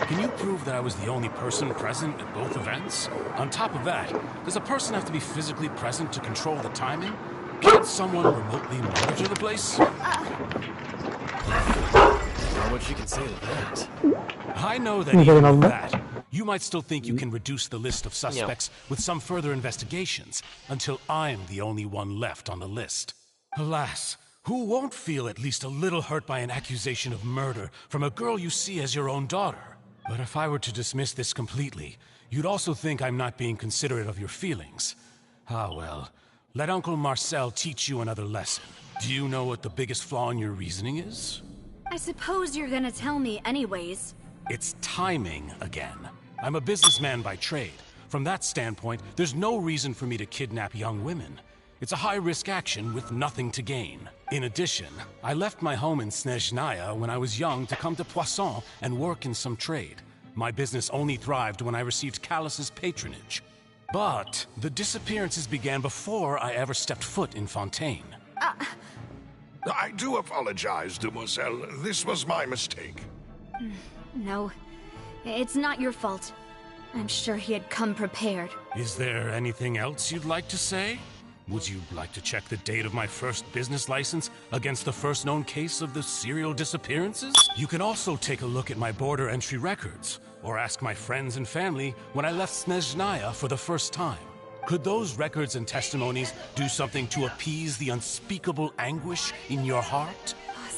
can you prove that I was the only person present at both events? On top of that, does a person have to be physically present to control the timing? Can't someone remotely monitor the place? Not much you can say to that. I know that even with that, you might still think you can reduce the list of suspects with some further investigations, until I'm the only one left on the list. Alas, who won't feel at least a little hurt by an accusation of murder from a girl you see as your own daughter? But if I were to dismiss this completely, you'd also think I'm not being considerate of your feelings. Ah well, let Uncle Marcel teach you another lesson. Do you know what the biggest flaw in your reasoning is? I suppose you're gonna tell me anyways. It's timing again. I'm a businessman by trade. From that standpoint, there's no reason for me to kidnap young women. It's a high-risk action with nothing to gain. In addition, I left my home in Snezhnaya when I was young to come to Poisson and work in some trade. My business only thrived when I received Callus's patronage. But the disappearances began before I ever stepped foot in Fontaine. I do apologize, demoiselle. This was my mistake. No, it's not your fault. I'm sure he had come prepared. Is there anything else you'd like to say? Would you like to check the date of my first business license against the first known case of the serial disappearances? You can also take a look at my border entry records, or ask my friends and family when I left Snezhnaya for the first time. Could those records and testimonies do something to appease the unspeakable anguish in your heart?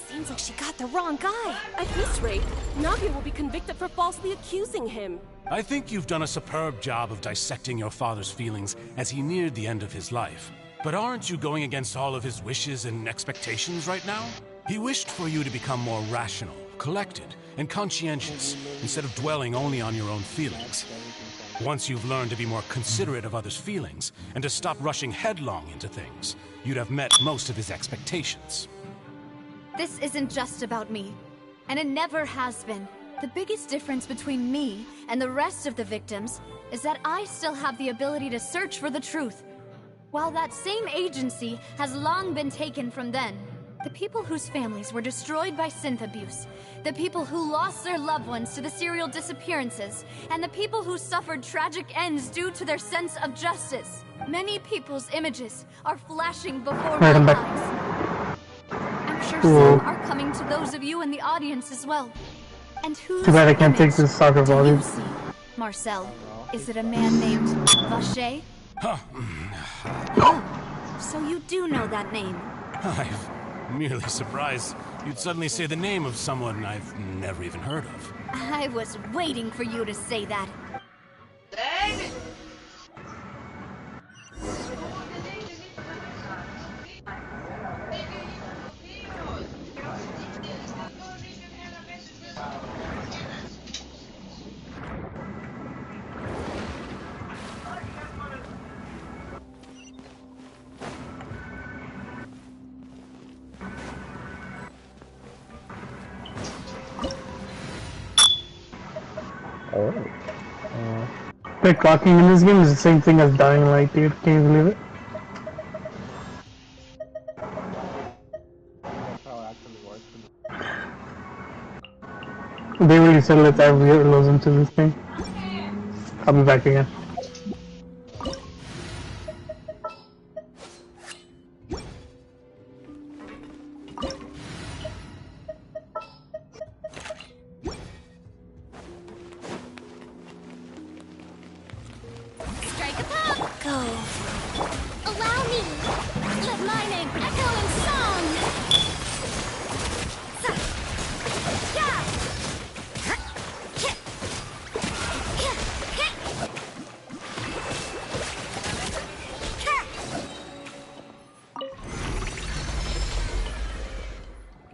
Seems like she got the wrong guy. At this rate, Navia will be convicted for falsely accusing him. I think you've done a superb job of dissecting your father's feelings as he neared the end of his life. But aren't you going against all of his wishes and expectations right now? He wished for you to become more rational, collected, and conscientious, instead of dwelling only on your own feelings. Once you've learned to be more considerate of others' feelings, and to stop rushing headlong into things, you'd have met most of his expectations. This isn't just about me, and it never has been. The biggest difference between me and the rest of the victims is that I still have the ability to search for the truth. While that same agency has long been taken from them, the people whose families were destroyed by synth abuse, the people who lost their loved ones to the serial disappearances, and the people who suffered tragic ends due to their sense of justice. Many people's images are flashing before my eyes. I'm sure some are coming to those of you in the audience as well. And who's Too bad I can't take this soccer do you volume. see? Marcel, is it a man named Vacher? Huh. Oh, so you do know that name. I'm merely surprised you'd suddenly say the name of someone I've never even heard of. I was waiting for you to say that. The clocking in this game is the same thing as Dying Light, dude. Can you believe it? They really said let's add weirdos into this thing. I'll be back again. Strike a pop! Go. Allow me! Let my name echo in song!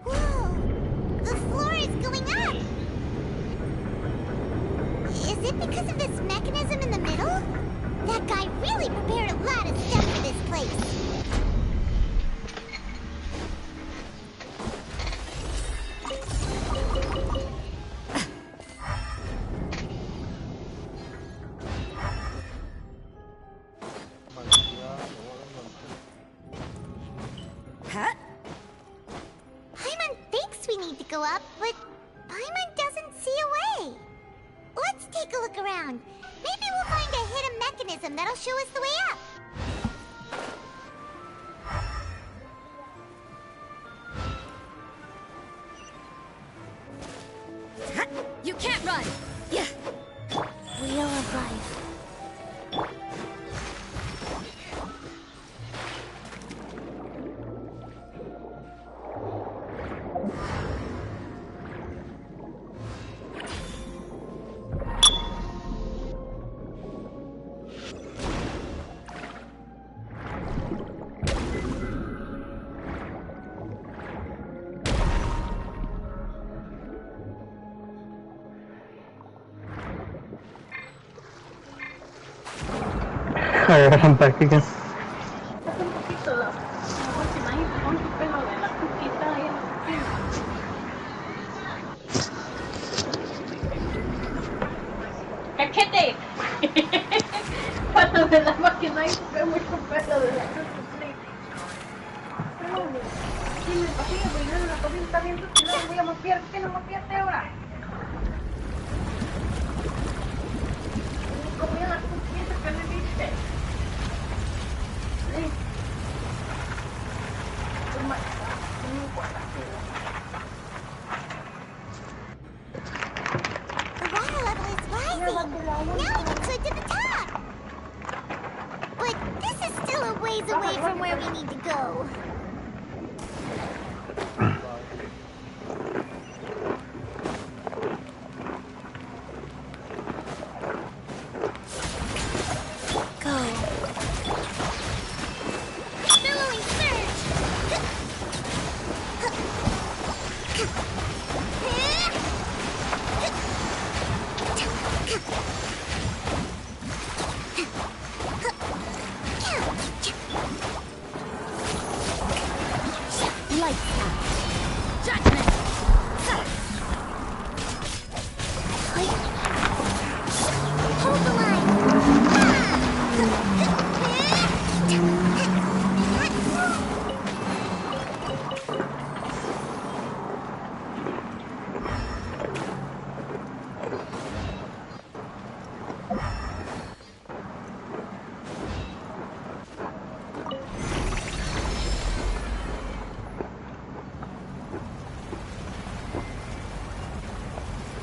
Whoa! The floor is going up! Is it because of this mechanism in the middle? That guy really prepared a lot of stuff for this place. Huh? Paimon thinks we need to go up, but Paimon doesn't see a way. Let's take a look around. Maybe we'll find a hidden mechanism that'll show us the way up. You can't run! Yeah. Wheel of life. Alright, I'm back again. ¡Cachete! Cuando de la máquina hay mucho pelo de la cosita. Dime, pasillo, porque no la cocina está bien sucia, no voy a mapear. ¿Qué no mapeaste ahora? Comí la cosita que me diste. Sí. No importa. The water level is rising. Now we could to the top. But this is still a ways away from where we need to go.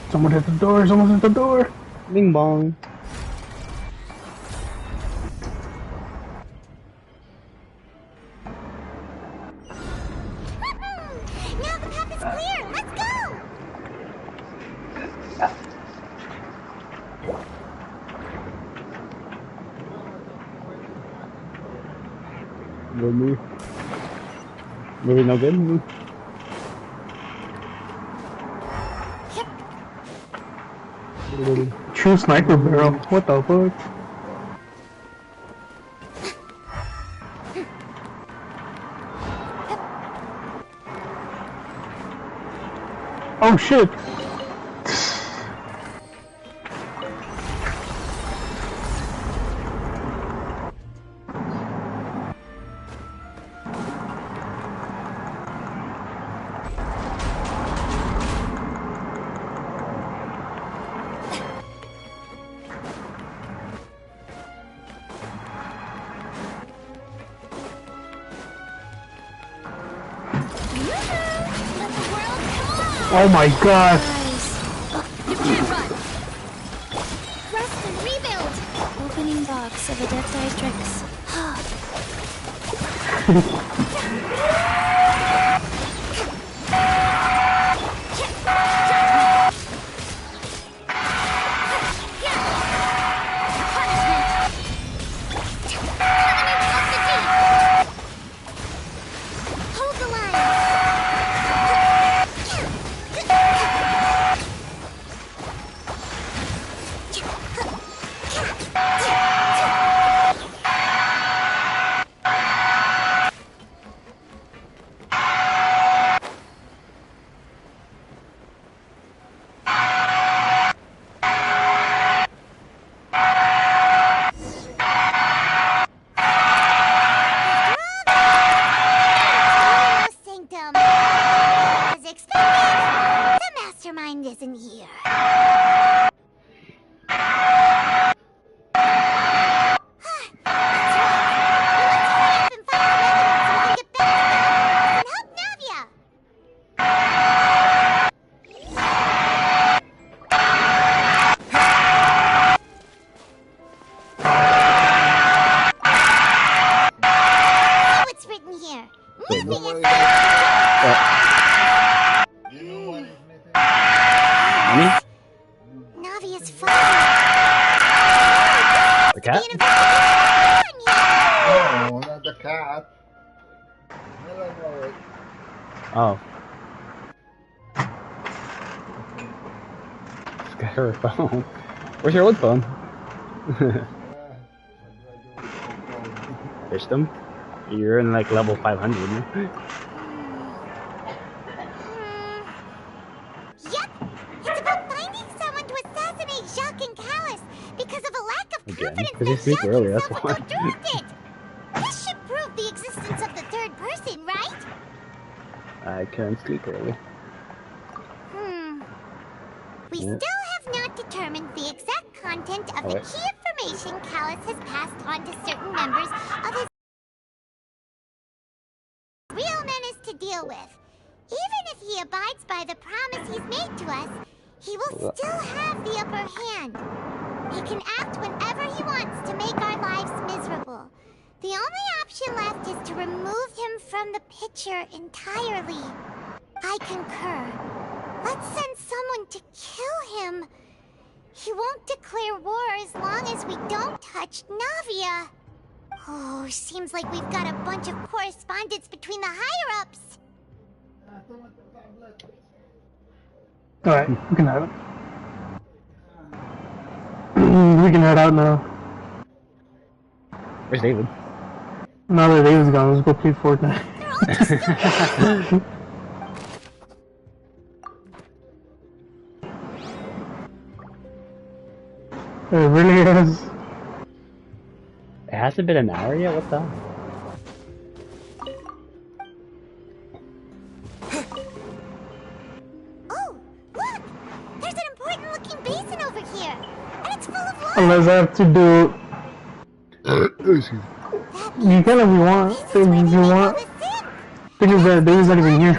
Someone at the door, someone's at the door. Bing bong. Now the path is clear. Let's go. Good move. Movie no good? True sniper barrel. What the fuck? Oh shit! Oh my god! You can't run. Rest and rebuild. Opening box of adaptive tricks. Isn't here. Navia's father. The cat? No, not the cat. Oh. She's got her phone. Where's your old phone? pushed him. You're in like level 500. Yep, it's about finding someone to assassinate Jacques and Callus because of a lack of confidence Because you that sleep Jacques early, himself that's would why. go through with it. This should prove the existence of the third person, right? I can't sleep early. We still have not determined the exact content of the key information Callus has passed on to certain members of his real menace to deal with. Even if he abides by the promise he's made to us, he will still have the upper hand. He can act whenever he wants to make our lives miserable. The only option left is to remove him from the picture entirely. I concur. Let's send someone to kill him. He won't declare war as long as we don't touch Navia. Oh, seems like we've got a bunch of correspondence between the higher-ups. Alright, we can have it. We can head out now. Where's David? Now that David's gone, let's go play Fortnite. It really is. It hasn't been an hour yet? What the hell? Oh, look! There's an important-looking basin over here, and it's full of water. Unless I have to do... You can if you want. If you want. Thing is that David's not even here.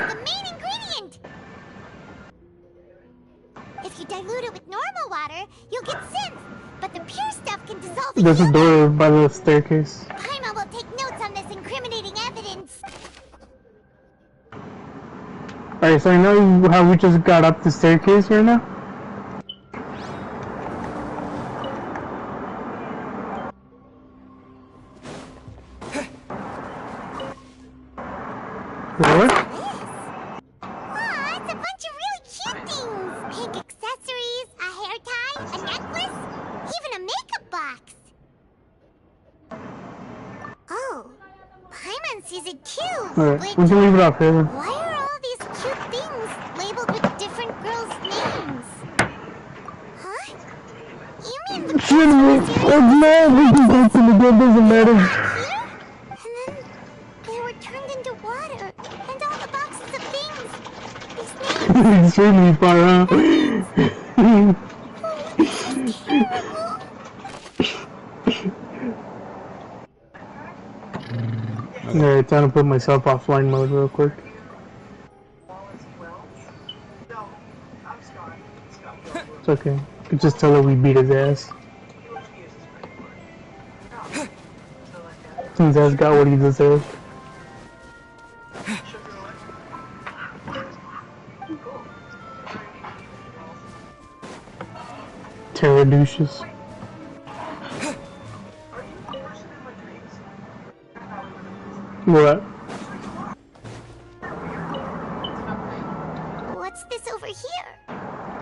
If you dilute it with normal water, you'll get synth, but the pure stuff can dissolve. There's a door by the staircase. Paimon will take notes on this incriminating evidence. Alright, so I know how we just got up the staircase right now. What? Aw, it's a bunch of really cute things. Pink accessories, a hair tie, a necklace, even a makeup box. Oh, Paimon sees it too. Alright, we can leave it up here. Why are all these cute things labeled with different girls' names? Huh? You mean the Shit, oh man, we can go to the door, doesn't matter. They were turned into water, and all the boxes of things. These names. Extremely far out. Alright, time to put myself offline mode real quick. It's okay. You can just tell her we beat his ass. His ass got what he deserved. Terror douches. What? What's this over here?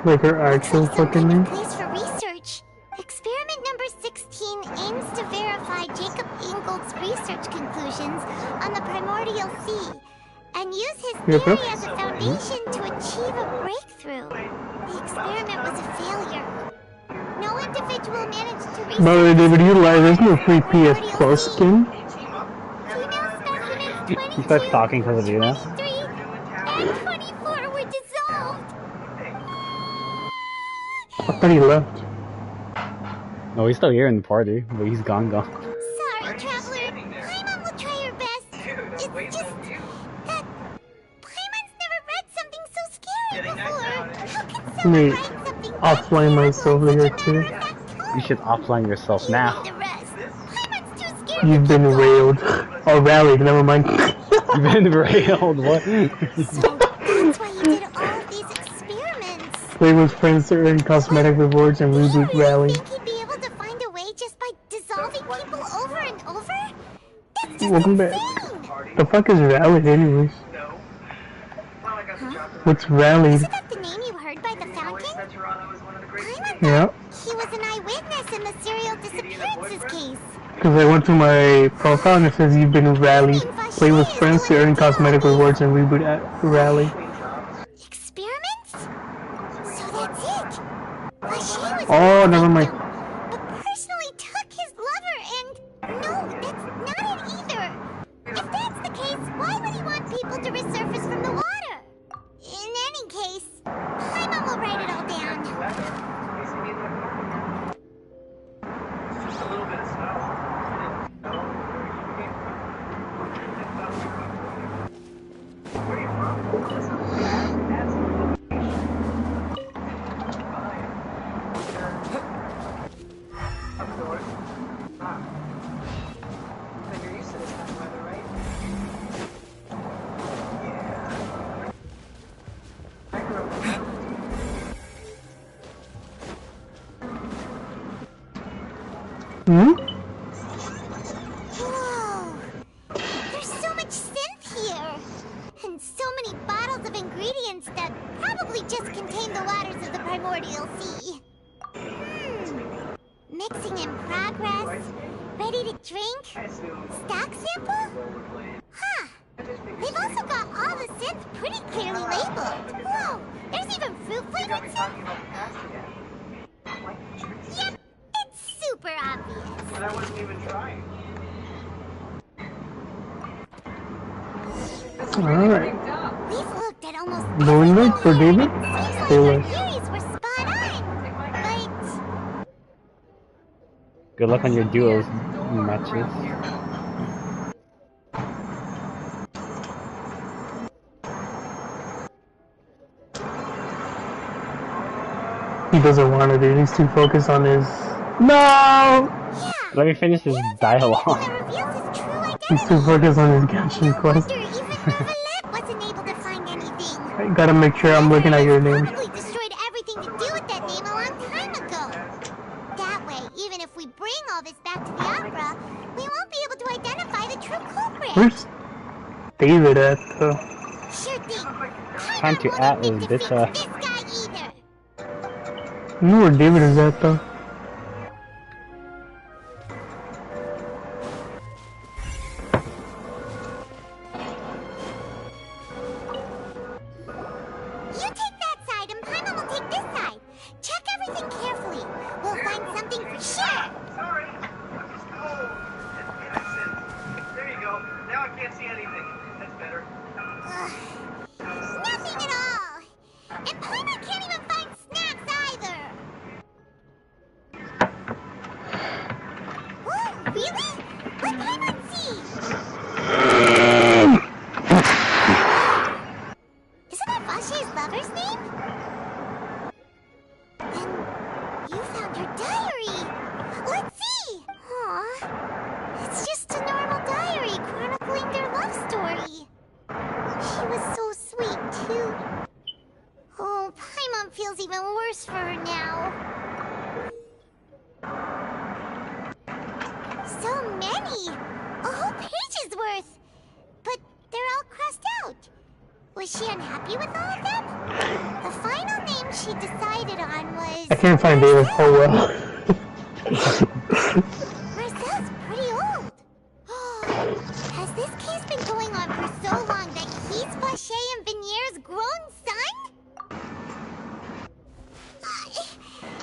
Like her actual fucking name? Place for research. Experiment number 16 aims to verify Jacob Ingold's research conclusions on the primordial sea and use his theory as a foundation to achieve a breakthrough. The experiment was a failure. No individual managed to research. By the way, David, you lie. There's no free PS Plus skin. He starts talking because of you now. And 24 were dissolved. I thought he left. No, he's still here in the party, but he's gone. Sorry, Traveler. Paimon will try her best. It's just that Paimon's never read something so scary before. How can someone Wait, write something offline myself later too. You should offline yourself now. You've been railed. Oh, rallied, never mind. You've been railed, what? That's why he did all of these experiments. Play with friends to earn cosmetic rewards and reboot rally. Think he'd be able to find a way just by dissolving people over and over? That's just Welcome back. The fuck is rallied anyways? Huh? What's rallied? Isn't that the name you heard by the fountain? Yeah. He was an eyewitness in the serial disappearances case. Because I went to my profile and it says you've been rallied. Play with friends to earn cosmetic rewards and reboot at rally. Experiments? So that's it. Vacher was Oh, never mind. but personally took his lover and... No, that's not it either. If that's the case, why would he want people to resurface from the water? In any case, Paimon will write it all down. Hmm? Whoa! There's so much synth here! And so many bottles of ingredients that probably just contain the waters of the primordial sea. Mixing in progress? Ready to drink? Stock sample? Huh! They've also got all the synth pretty clearly labeled. Whoa! There's even fruit-flavored synth? Yep! It's super obvious. But I wasn't even trying. Alright. We've looked at almost Going good for David? Taylor. theories were spot on. But Good luck on your duos matches. He doesn't want to do it. He's too focused on his... No! Let me finish this dialogue. He's too focused on his Genshin quest. wasn't able to find anything. I gotta make sure I'm looking at your name. Probably destroyed everything to do with that name a long time ago. That way, even if we bring all this back to the opera, we won't be able to identify the true culprit. Where's David at, though? Sure thing. Time to add this bitch. I know where David is at, though. You take that side and Paimon will take this side. Check everything carefully. We'll find something for sure. Sorry. I'm just cold. It's innocent. There you go. Now I can't see anything. That's better. Nothing at all. And Paimon can't even find snacks either. Whoa, really? What Paimon see? Isn't that Vacher's lover's name? And you found her diary. Let's see. Aw, it's just a normal diary chronicling their love story. She was so sweet, too. Oh, Paimon feels even worse for her now. So many! A whole page's worth! But they're all crossed out. Was she unhappy with all of them? The final name she decided on was... I can't find David so well. Marcel's pretty old. Has this case been going on for so long that he's Vacher and Venier's grown son?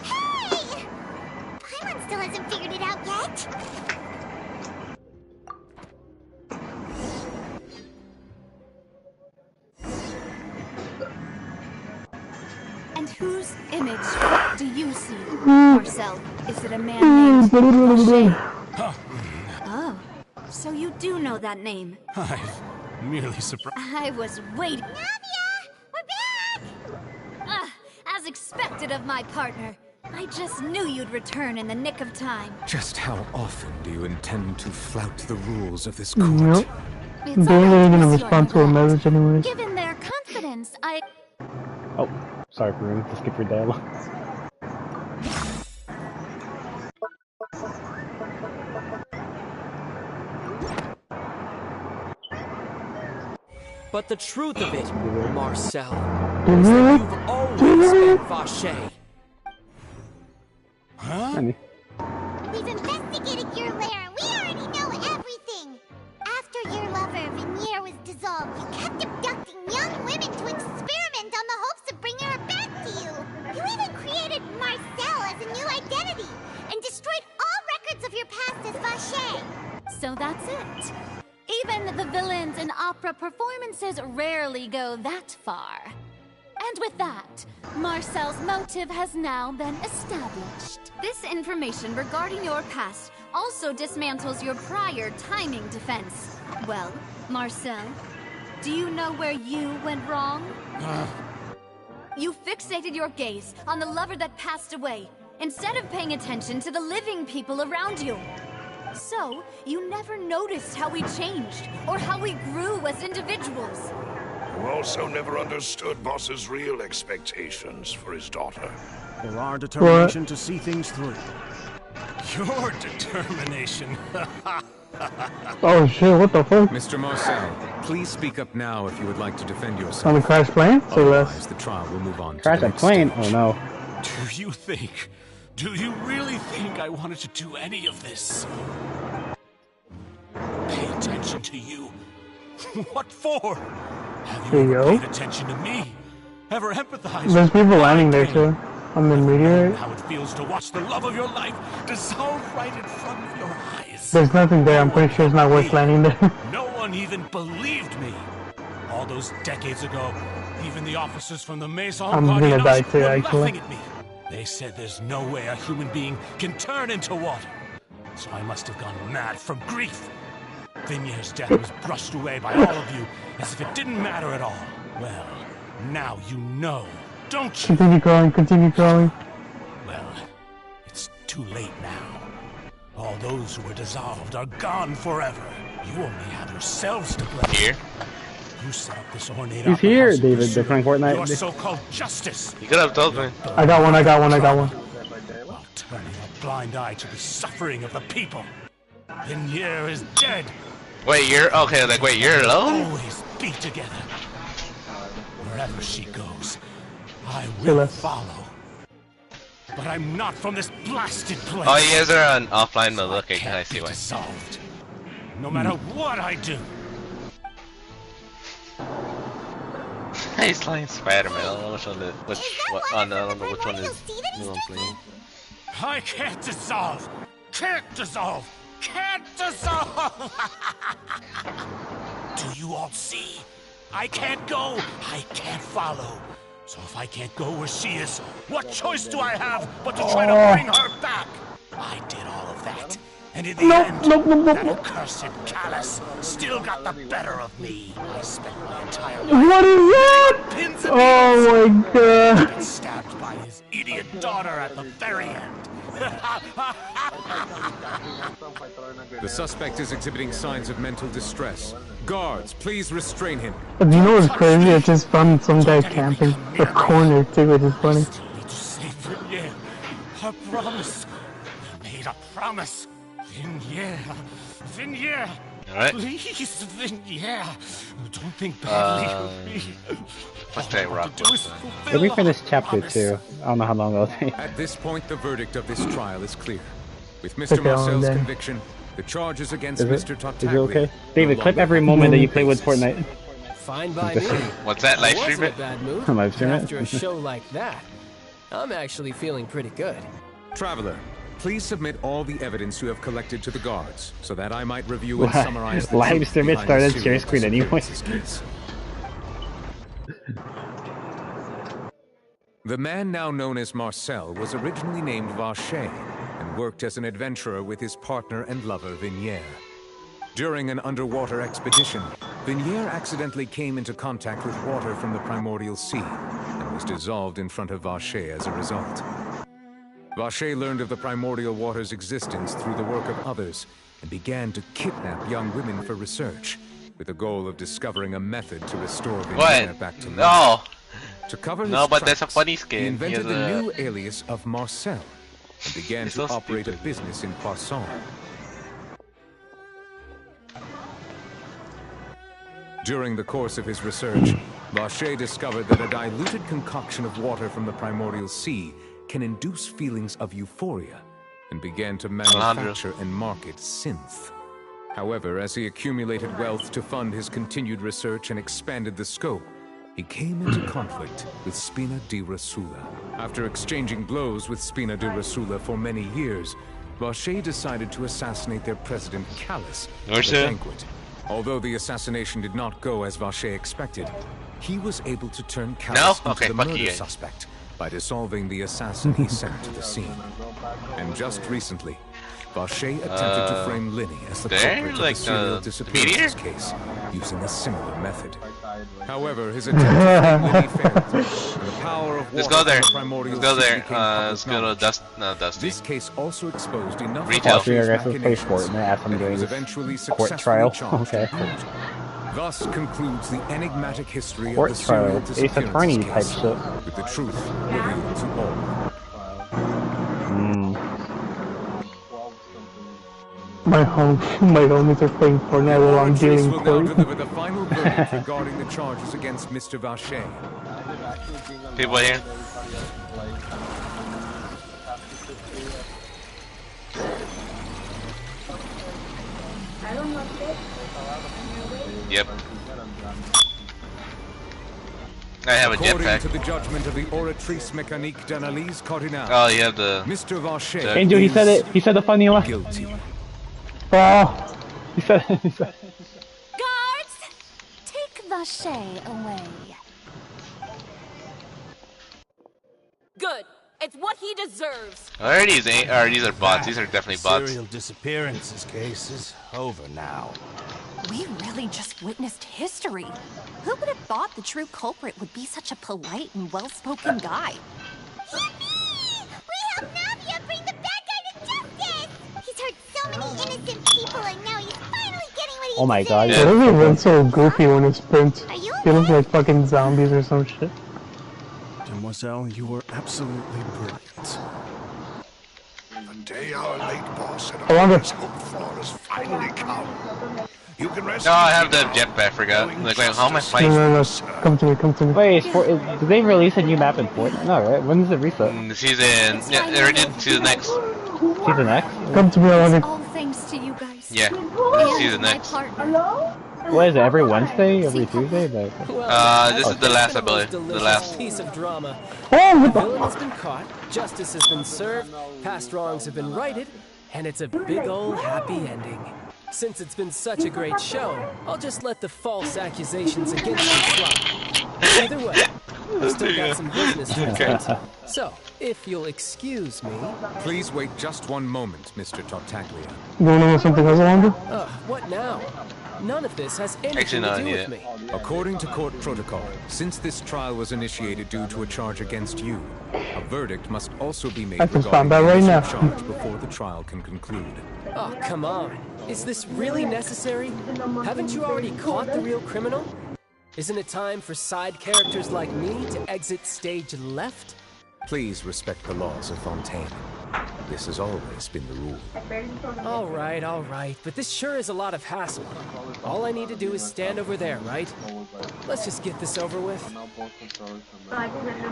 Hey! Paimon still hasn't figured it out yet. And whose image do you see, Marcel? Is it a man named Vacher? Oh, so you do know that name. I'm merely surprised. I was waiting. As expected of my partner. I just knew you'd return in the nick of time. Just how often do you intend to flout the rules of this Nope. court? It's David alright, ain't gonna Miss respond to a message anyways. Given their confidence, I... Oh, sorry for me. Skip your dialogue. But the truth of it, Marcel, is that you've always been Vacher. We've investigated your lair. We already know everything. After your lover, Vinier, was dissolved, you kept abducting young women to experiment on the hopes of bringing her back to you. You even created Marcel as a new identity and destroyed all records of your past as Vache. So that's it. Even the villains in opera performances rarely go that far. And with that, Marcel's motive has now been established. This information regarding your past also dismantles your prior timing defense. Well, Marcel, do you know where you went wrong? You fixated your gaze on the lover that passed away, instead of paying attention to the living people around you. So, you never noticed how we changed, or how we grew as individuals. You also never understood Boss's real expectations for his daughter. Or our determination to see things through. Your determination. Oh shit, what the fuck? Mr. Marcel, please speak up now if you would like to defend yourself. On the crash plane? Say Otherwise, less. the trial will move on Crash to a the next plane? stage. Oh no. Do you really think I wanted to do any of this? Pay attention to you. What for? Have you ever paid attention to me? Ever empathized? There's people landing there too. On the meteorite. How it feels to watch the love of your life dissolve right in front of your eyes. There's nothing there. I'm pretty sure it's not worth landing there. No one even believed me. All those decades ago, even the officers from the Maison I'm gonna die too, were actually. laughing at me. They said there's no way a human being can turn into water. So I must have gone mad from grief. Vinier's death was brushed away by all of you as if it didn't matter at all. Well, now you know, don't you? Continue crawling, continue crawling. Well, it's too late now. All those who were dissolved are gone forever. You only have yourselves to blame. Here? You set up this ornate He's here, David. They're playing your Fortnite. so-called justice. You could have told me. I got one, I got one, I got one. While turning a blind eye to the suffering of the people. Vinier is dead. Wait, you're okay? Like, wait, you're alone? Always be together. Wherever she goes, I will follow. But I'm not from this blasted place. Oh, you guys are on offline mode. Okay, I see why. Dissolved. No matter what I do. He's playing Spider-Man. I don't know which one is I don't know which one is who I'm playing. I can't dissolve. Can't dissolve. Can't dissolve. Do you all see? I can't go. I can't follow. So if I can't go where she is, what choice do I have but to try to bring her back? I did all of that. And in the end, that accursed callous still got the better of me. I spent my entire life What is that? pins and Oh my god. Been stabbed by his idiot daughter at the very end. The suspect is exhibiting signs of mental distress. Guards, please restrain him. But you know what's crazy? I just found some guy camping the corner too, which is funny. Vinier, I promise. I made a promise. Vinier, Vinier. Alright. Please, Vinier. Don't think badly of me. Let's try rock. Let me finish chapter 2. I don't know how long it'll take. At this point, the verdict of this trial is clear. With Take Mr. it on Marcel's then. conviction, the charges against Is it? Mr. Tartaglia. Is it okay? David, clip every moment that you play with Fortnite. Fine by me. What's that, live stream Wasn't it? a bad move. Live stream it? After a show like that, I'm actually feeling pretty good. Traveler, please submit all the evidence you have collected to the guards, so that I might review and summarize the Live truth stream it behind started the share serial screen anyway. disappearances case. The man now known as Marcel was originally named Vache and worked as an adventurer with his partner and lover Vinier. During an underwater expedition, Vinier accidentally came into contact with water from the primordial sea and was dissolved in front of Vache as a result. Vache learned of the primordial water's existence through the work of others and began to kidnap young women for research, with the goal of discovering a method to restore Vinier back to life. No! To cover his No, but that's a tracks, funny he skin. He invented has the a- new alias of Marcel and began He's to so operate a business in Poisson. During the course of his research, Vache discovered that a diluted concoction of water from the primordial sea can induce feelings of euphoria and began to manufacture and market synth. However, as he accumulated wealth to fund his continued research and expanded the scope, he came into conflict with Spina di Rasula. After exchanging blows with Spina di Rasula for many years, Vache decided to assassinate their president, Callus, at a banquet. Although the assassination did not go as Vache expected, he was able to turn Callus into the murder suspect by dissolving the assassin he sent to the scene. And just recently, Vache attempted to frame Linny as the culprit of the serial disappearances case, using a similar method. However, his attempt to frame Linny failed, and the power of water from the primordial sea became public knowledge. This case also exposed enough machinations that it was eventually successfully charged in court. Thus concludes the enigmatic history of the serial disappearances case, with the truth revealed to all. My homies are playing Fortnite while I'm dealing will now deliver the final verdict regarding the charges against Mr. Vache. People here. Yep. I have a jetpack. According to the judgment of the Oratrice Mécanique d'Analyse Cardinal. Oh, you have the... Mr. Vache. Angel, he said it. He said the funny line. Guilty. Oh, he said it. Guards, take Vache away. Good. It's what he deserves. These are bots. These are definitely bots. Serial disappearances case is over now. We really just witnessed history. Who would have thought the true culprit would be such a polite and well-spoken guy? Yippee! We helped Navia bring the bad guy to justice! He's hurt so many innocent people, and now he's finally getting what he Oh my god. Why does it run so goofy when it sprints? They look like fucking zombies or some shit. Demoiselle, you were absolutely brilliant. The day our late boss and always hoped for has finally come. You can rest. No, I have the jetpack. I forgot. Like, wait, how am I fighting? No. Come to me, come to me. Wait, did they release a new map in Fortnite? No, right? When does it reset? Season... Yeah, they're in Season X. Season X? Come to me, I want All thanks to you guys. Yeah, Season X. What is it, every Wednesday? Every Tuesday? This is the last, I believe. The last. Piece of drama. Oh, the villain has been caught, justice has been served, past wrongs have been righted, and it's a big old happy ending. Since it's been such a great show, I'll just let the false accusations against me fly. Either way, I've still got some business to attend. So, if you'll excuse me... Please wait just one moment, Mr. Tartaglia. You wanna know something else, Alonso? What now? None of this has anything to do with me. According to court protocol, since this trial was initiated due to a charge against you, a verdict must also be made regarding the initial charge before the trial can conclude. Oh, come on. Is this really necessary? Haven't you already caught the real criminal? Isn't it time for side characters like me to exit stage left? Please respect the laws of Fontaine. This has always been the rule. All right, but this sure is a lot of hassle. All I need to do is stand over there, right? Let's just get this over with.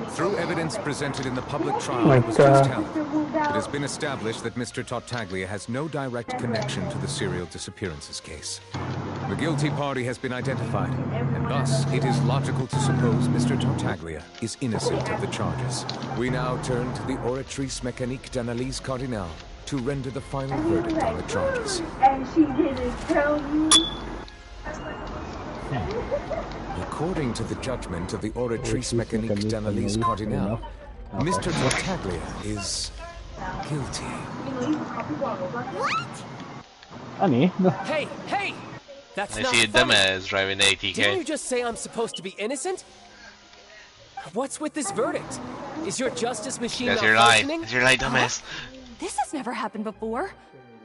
Through evidence presented in the public trial that was just held, it has been established that Mr. Tartaglia has no direct connection to the serial disappearances case. The guilty party has been identified, and thus it is logical to suppose Mr. Tartaglia is innocent of the charges. We now turn to the Oratrice Mécanique d'Analyse Cardinal to render the final verdict on the charges. And she didn't tell you. According to the judgment of the Oratrice Mécanique d'Analyse Cardinal, Mr. Tartaglia is guilty. What? Honey. Hey! That's I not see a funny. dumbass driving an ATK. Didn't you just say I'm supposed to be innocent? What's with this verdict? Is your justice machine That's not your lie. functioning? That's your lie, dumbass. This has never happened before.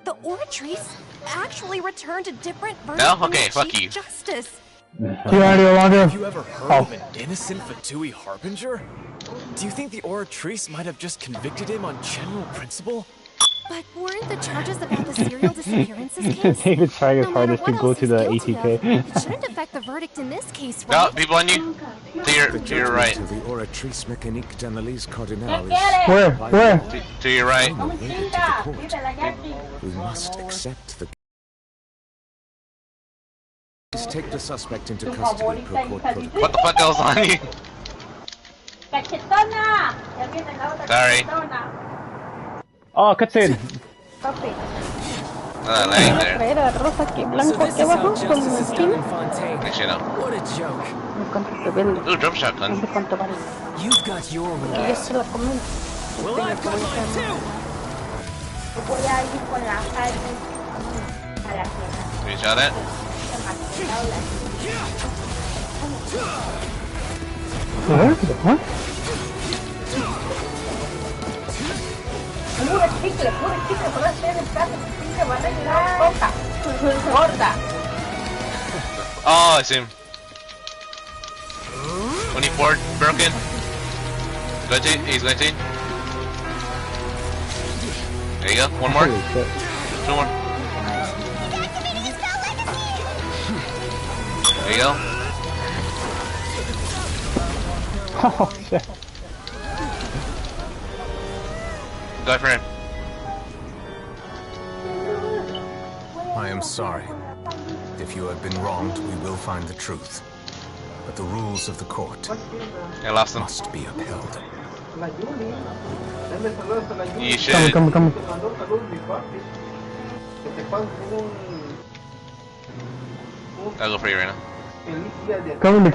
The Oratrice actually returned a different verdict No? from Okay, the fuck Chief you. Justice. Have you ever heard of an innocent Fatui Harbinger? Do you think the Oratrice might have just convicted him on general principle? But weren't the charges about the serial disappearances case? David's trying his hardest to go to the ATK. It shouldn't affect the verdict in this case, right? No, people on you. To your right. The Oratrice Mécanique d'Analyse Cardinal is... Where? To To your right. We must accept the... Please take the suspect into custody per court protocol. What the fuck goes on you? Sorry. Oh, cutscene. Laying there. So this is how justice is done in Fontaine. Actually, no. What a joke. Ooh, drum shotgun. You've got your rules. Well, I've got mine too. You shot it? What? Pura chicle, por hacer el plato, pinche barriga y la boca. Gorda. Oh, I see him. 24 broken. Glitching, he's glitching. There you go, one more. Two more. There you go. Oh shit. Go for him. I am sorry. If you have been wronged, we will find the truth. But the rules of the court must be upheld. You should. Come. I'll go for you right now. Come.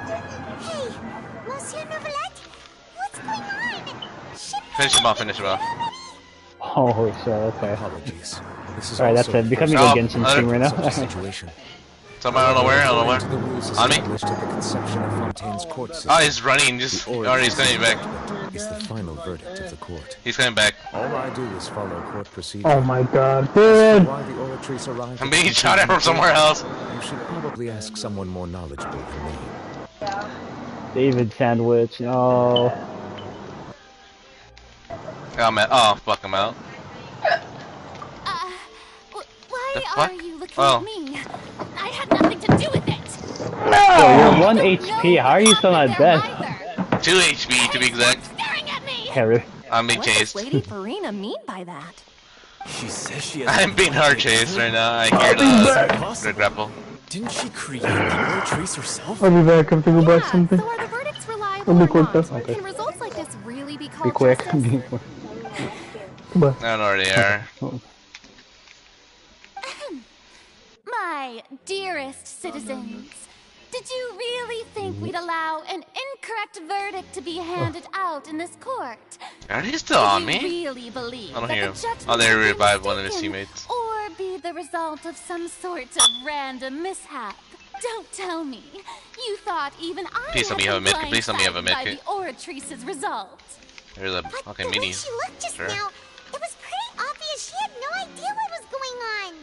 Hey, Monsieur Novelette, what's going on? Finish him off, finish him off. Oh shit, okay. Apologies. This is Alright, that's it. Becoming a Genshin stream right now. Somewhere, I don't know where, On me? Oh, he's running, just already he's coming back. Is the final verdict of the court. He's coming back. All I do is follow court procedure. Oh my god, dude! I'm being shot at from somewhere else. You should probably ask someone more knowledgeable than me. David Sandwich, no. Oh, fuck, I'm out. Why are you looking at me? I had nothing to do with it. No! Yo, you're 1 HP. How are you still not dead? 2 HP to be exact. Harry. I'm being chased. What does Lady Farina mean by that? She says she has... I'm being hard chased right now. I hear the grapple. Didn't she create the Trace herself? I'll be back. I have to go back something. So are the verdicts reliable I'll be or quick not? though. Okay. Can results like this really be called Be quick. justice? Be quick. Goodbye. I don't know where they are. My dearest citizens, did you really think we'd allow an incorrect verdict to be handed out in this court? Are they still on me? Really believe I don't that hear the him. judgment Oh, they would be revived one of his mistaken, teammates. or be the result of some sort of random mishap? Don't tell me. You thought even I Please tell me you have a medkit. Please tell me you have a by medkit. the Oratrice's results. There's a fucking mini. She looked just now. It was pretty obvious she had no idea what was going on.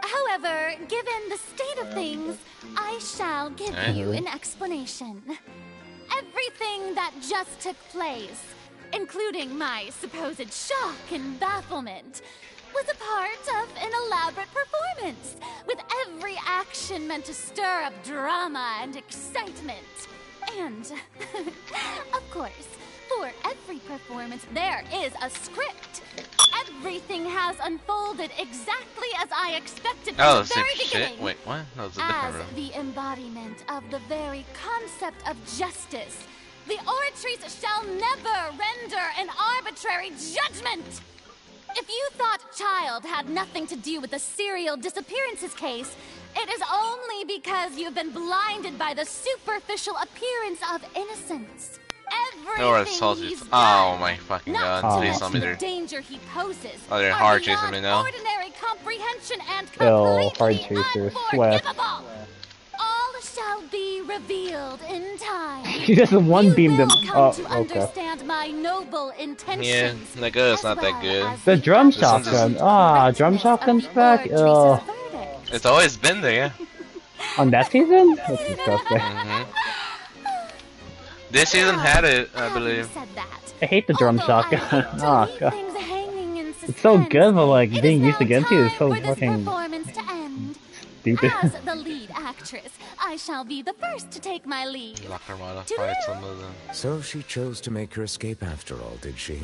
However, given the state of things, I shall give you an explanation. Everything that just took place, including my supposed shock and bafflement, was a part of an elaborate performance, with every action meant to stir up drama and excitement. And, of course, for every performance, there is a script. Everything has unfolded exactly as I expected from the very beginning. Shit. Wait, what? That was a different As room. the embodiment of the very concept of justice, the Oratrice shall never render an arbitrary judgment! If you thought Child had nothing to do with the serial disappearances case, it is only because you've been blinded by the superficial appearance of innocence. Everything he's done, Oh my fucking not god. to Please tell me mention they're... the danger he poses, Oh, they're are hard chasing me beyond now. ordinary comprehension and Yo, completely hard chaser. Sweat. unforgivable. All shall be revealed in time. He just one beamed him. Oh, To okay. understand my noble intentions. Yeah, that good. It's not that good. The drum This one's shotgun. just- Ah, drum shotgun's back. Oh, It's always been there. on that season? That's disgusting. This season had it, I believe. I hate the drum shotgun. Oh god. It's so good, but like being used against you is so fucking Performance to end. stupid. As the lead actress, I shall be the first to take my leave. Locker modified some of them. So she chose to make her escape after all, did she?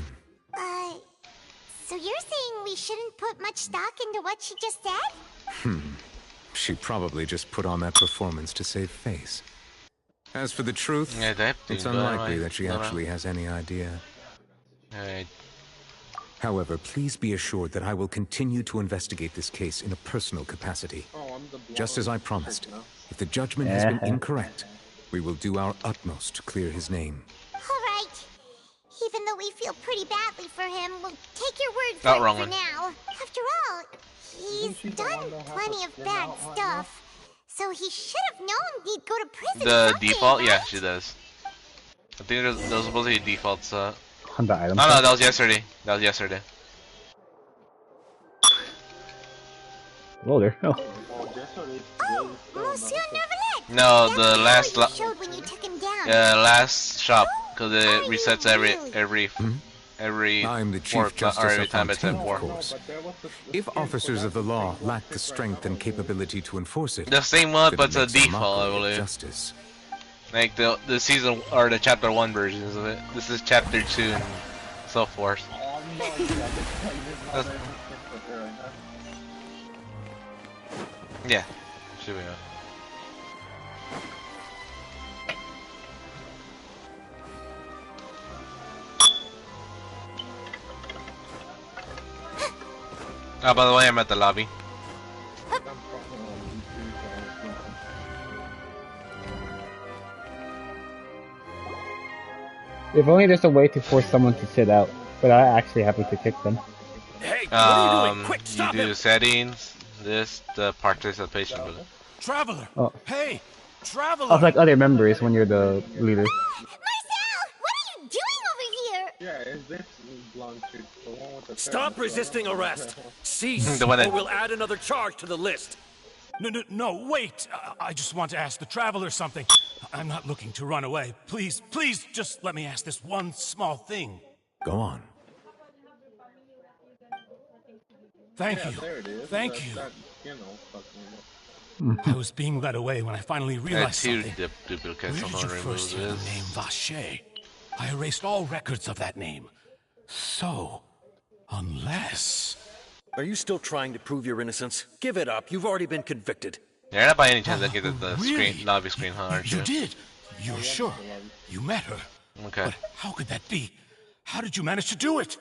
So you're saying we shouldn't put much stock into what she just said? She probably just put on that performance to save face. As for the truth, it's unlikely that she actually has any idea. However, please be assured that I will continue to investigate this case in a personal capacity. Just as I promised, if the judgment has been incorrect, we will do our utmost to clear his name. Alright. Even though we feel pretty badly for him, we'll take your word for Not it wrong for one. now. After all, he's done plenty of bad stuff. So he should have known he'd go to prison The someday, default? right? Yeah, she does. I think there was supposed to be a default set. On the item. No, that was yesterday. That was yesterday. Oh, there. Oh. Monsieur Neverlet! No, the last you showed when you took him down. last shop, because it resets every I'm the four, Chief Justice or every of time it's at Fontaine, of 4. course. If officers of the law lack the strength and capability to enforce it, The same one, then but it's it a makes default, I mockery of believe. Justice. Like the season or the chapter 1 versions of it. This is chapter 2 and so forth. Yeah, should be. Oh, by the way, I'm at the lobby. If only there's a way to force someone to sit out, but I actually happy to kick them. Hey, what are you doing? Quick, You stop do him! the settings, the participation button. Traveler! Oh. Hey! Traveler! I was like other members when you're the leader. Yeah, is this blonde chick the one with the Stop resisting arrest! Cease, The one that- or we'll add another charge to the list! No, wait! I just want to ask the Traveler something. I'm not looking to run away. Please, just let me ask this one small thing. Go on. Thank you. There it is. Thank That's you. that, you know, fucking I was being led away when I finally realized something. Where duplicates did you first hear the name Vache? I erased all records of that name. So, unless... Are you still trying to prove your innocence? Give it up. You've already been convicted. You're not by any chance that gets the really? screen, lobby screen, huh, aren't you? You did? You're sure? You met her? Okay. But how could that be? How did you manage to do it?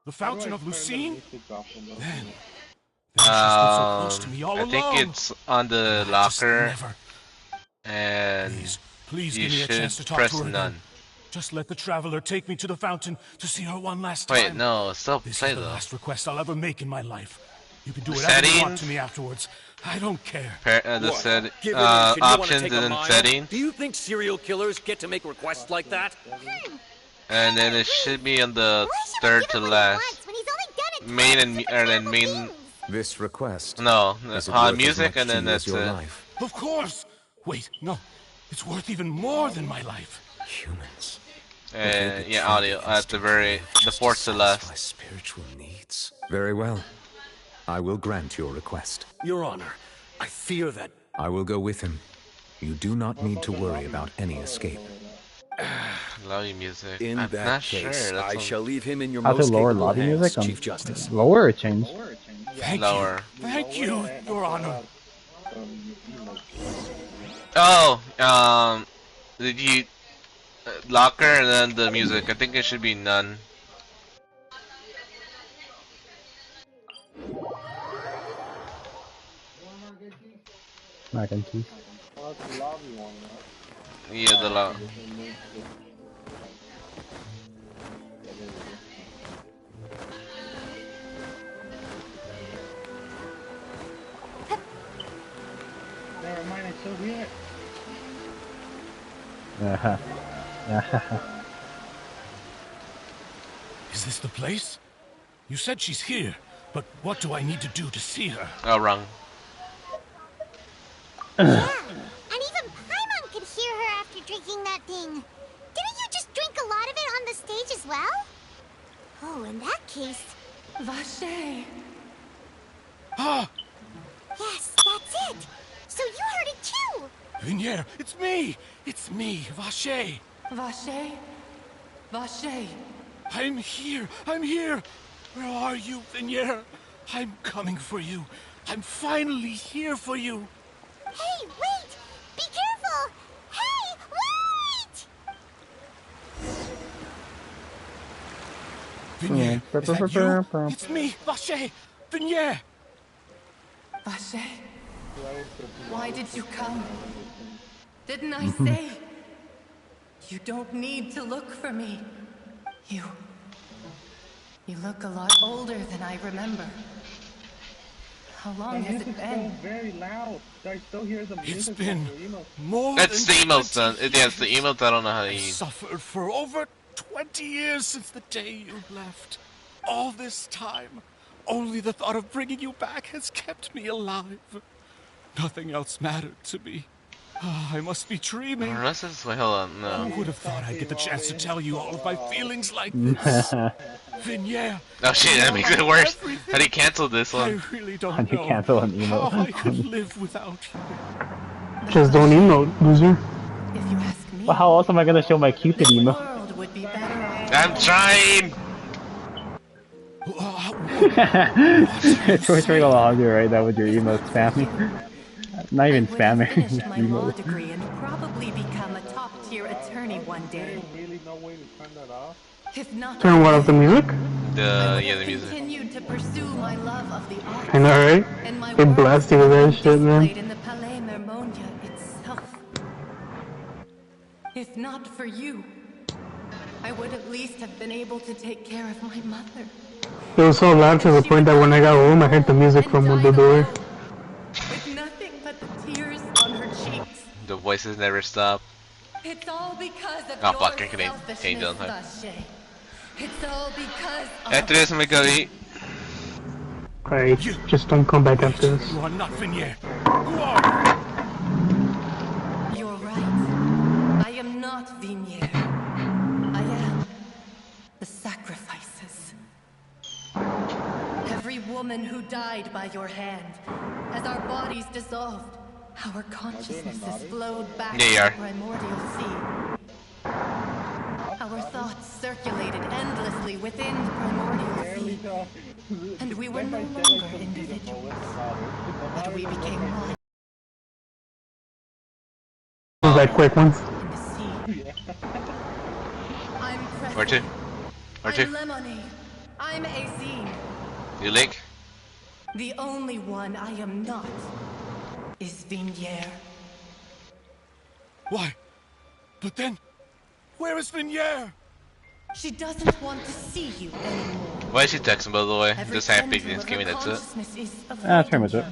The Fountain of Lucine? Then she's been so close to me all I think along. it's on the locker, never- and Please you give me a chance to should talk press to her none. again. Just let the Traveler take me to the fountain to see her one last Wait, time. no, still This play is the though. last request I'll ever make in my life. You can do whatever you want to me afterwards. I don't care. The Given that, you wanna options take a and then mile? settings, Do you think serial killers get to make requests like that? and then it should be on the third to last. Main and then main. This request. No, is it worth as music, much and then to you as that's your it. life? Of course. Wait, no. It's worth even more than my life. Humans. Yeah, audio at the fourth to last. My spiritual needs. Very well. I will grant your request. Your Honor, I fear that... I will go with him. You do not need to worry about any escape. Lobby music. In I'm that not case, sure. I shall leave him in your How to most lower capable lobby hands, music? Chief Justice. Lower or change? Lower. Thank you, Your Honor. Oh, did you locker and then the music? I think it should be none. Mac and cheese. Yeah, the lock. never mind, it's so weird. Is this the place? You said she's here, but what do I need to do to see her? Oh, wrong. Yeah, and even Paimon could hear her after drinking that thing. Didn't you just drink a lot of it on the stage as well? Oh, in that case... Vache. Ah! Yes, that's it! So Vinier, it's me! It's me, Vache! Vache? Vache? I'm here! I'm here! Where are you, Vinier? I'm coming for you. I'm finally here for you. Hey, wait! Be careful! Hey, wait! Vinier, is that you? It's me, Vache! Vinier! Vache? Why did you come? Didn't I say? You don't need to look for me. You look a lot older than I remember. How long has it been? Very loud. I still hear the music. It's been more It's the emotes, son. Yeah, it's the emotes. I don't know how to I've use. suffered for over 20 years since the day you left. All this time, only the thought of bringing you back has kept me alive. Nothing else mattered to me. I must be dreaming. Wait, hold on. No. Who would have thought I'd get the chance to tell you all of my feelings like this? Vinier. Oh shit, that makes it worse. How do you cancel this one? I really don't How do you know cancel an emote? how I could live without you. Just don't emote, loser. Well, how else am I gonna show my Cupid emote? I'm trying! It's way longer right now with your emote spamming. Not even spamming. Finish my law degree and probably become a top-tier attorney one day. If not, Turn what up the music? Yeah, the music. continued to pursue my love of the arts. I know, right? And my They work blast you with that shit, man. in the Palais Mermonia itself. If not for you, I would at least have been able to take care of my mother. It was so loud to the point that when I got home, I heard the music from the door. With nothing but the tears on her cheeks. The voices never stop. It's all because of Oh your fuck, I can change selfishness, on her. Vache. It's all because of... After this, I'm gonna go eat. Alright, just don't come back after this. You are not Vinier. Who are you? You're right. I am not Vinier. I am the sacrifices. Every woman who died by your hand, as our bodies dissolved, our consciousnesses flowed back to the primordial sea. Our thoughts circulated endlessly within the primordial sea. And we were no longer individuals, but we became one. Was that quick ones? I'm Where to? Where to? I'm Lemonade. I'm Azine. You lick? The only one I am not is Vinier. Why? But then, where is Vinier? She doesn't want to see you anymore. Why is she texting, by the way? Just happy things give me that's it. That's pretty much it.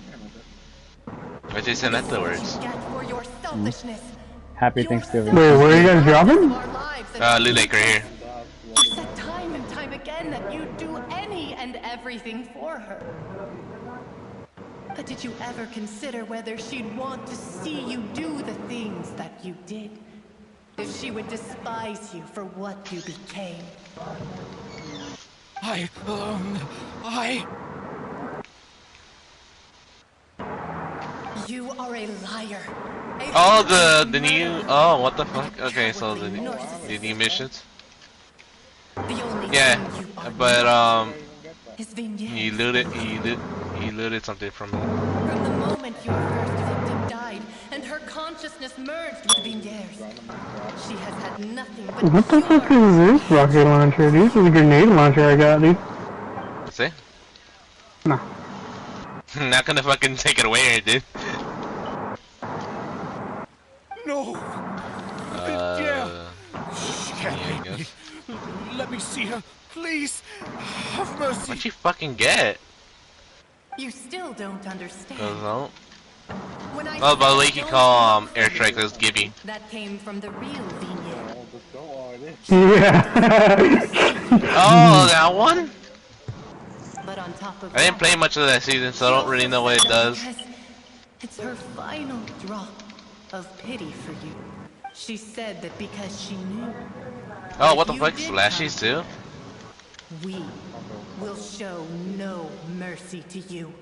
Why did you send afterwards? For your selfishness. Happy Thanksgiving. Wait, where are you guys dropping? Lou Lake right here. You said time and time again that you'd do any and everything for her. But did you ever consider whether she'd want to see you do the things that you did? If she would despise you for what you became? You are a liar. Oh, the new. Oh, what the fuck? Okay, so the new missions. Yeah, but he looted something from her. From the moment your first victim died and her consciousness merged with Vinier's, she has had nothing but What the fuck is this rocket launcher? This is a grenade launcher I got, dude. See? No. Not gonna fucking take it away, dude. No! Yeah! She can't hate me. Let me see her, please! Have mercy! What'd you fucking get? You still don't understand. Oh, by the way, you can call airstrike as Gibby. That came from the real Vinier. Yeah. Oh, that one? But on top of I didn't play much of that season, so I don't really know what it does. It's her final drop of pity for you. She said that because she knew. Oh, what the fuck? Flashies too? We will show no mercy to you.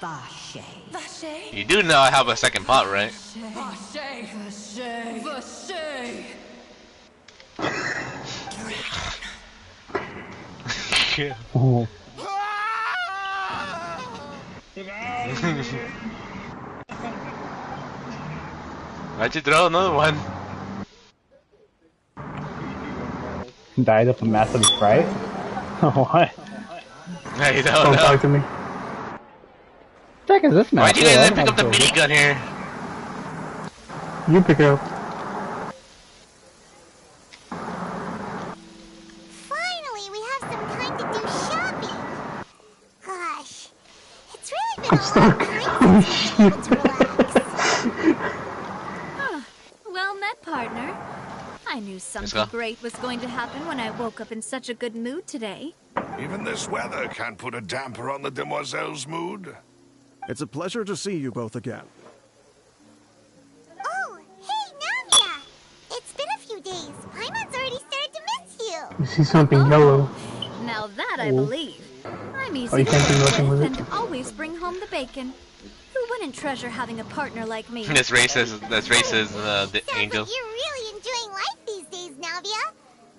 Vache. Vache? You do know I have a second pot, right? Vache. Vache. Vache. Oh. Why'd you throw another one? Died of a massive fright? What? Hey, don't talk to me. What the heck is this map? Why'd you guys pick up the minigun here? You pick it up. Finally, we have some time to do shopping. Gosh, it's really been a long time since we've been able to relax. Well met, partner. I knew something great was going to happen when I woke up in such a good mood today. Even this weather can't put a damper on the demoiselle's mood. It's a pleasure to see you both again. Oh, hey, Navia! It's been a few days. Paimon's already started to miss you. You see something yellow. Now that I believe. I'm easy you to can't do work nothing with with it? and always bring home the bacon. Who wouldn't treasure having a partner like me? That's racist, the angel. You're really enjoying life these days, Navia.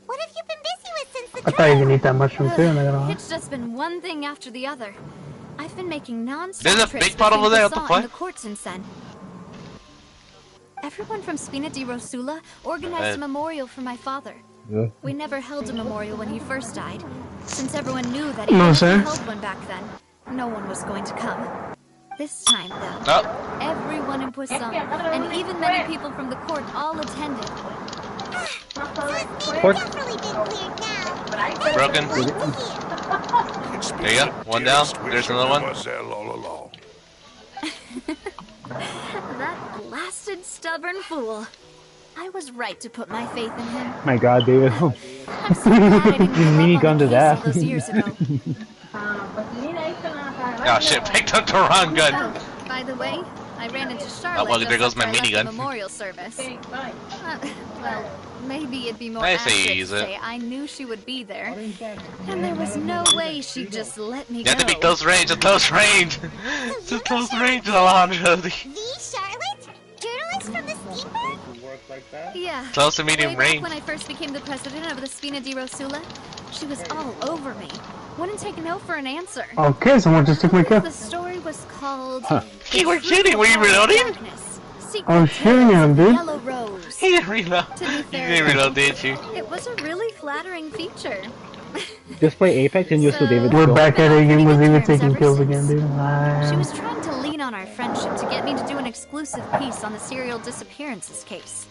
What have you been busy with since the I thought you could eat that mushroom too, and I don't know. It's just been one thing after the other. I've been making non-stop There's a trips big pot over there, what the between fuck? the courts in Sen. Everyone from Spina di Rosula organized a memorial for my father. Yeah. We never held a memorial when he first died, since everyone knew that he No never sense. held one back then. No one was going to come. This time, though, everyone in Poisson, and even many people from the court, all attended. Broken. There you go. One down. There's another one. That blasted stubborn fool. I was right to put my faith in him. My god, David. I'm so glad I didn't give up on Minigun the to case all that. those years ago. Oh shit, picked up the wrong gun. Oh, by the way, I ran into Charlotte well, there just goes my after I left minigun. the memorial service. Well, maybe it'd be more I say you accurate use to it. say I knew she would be there, and there was no way she'd just let me You go. have to be close range, a close range. It's a close range, Alejandro. The Charlotte? Journalist from the steamboat? Yeah. Close to medium Way back range. when I first became the president of the Spina di Rosula, she was all over me. Wouldn't take no for an answer. Okay, someone just took my cup. The story was called... You were shooting, were you reloading? I was shooting him, dude. Yellow Rose. He didn't reload. To be You fair, didn't reload, did you? it was a really flattering feature. Just play Apex and use the David. We're back at it again with even taking ever kills again, dude. She was trying to lean on our friendship to get me to do an exclusive piece on the serial disappearances case.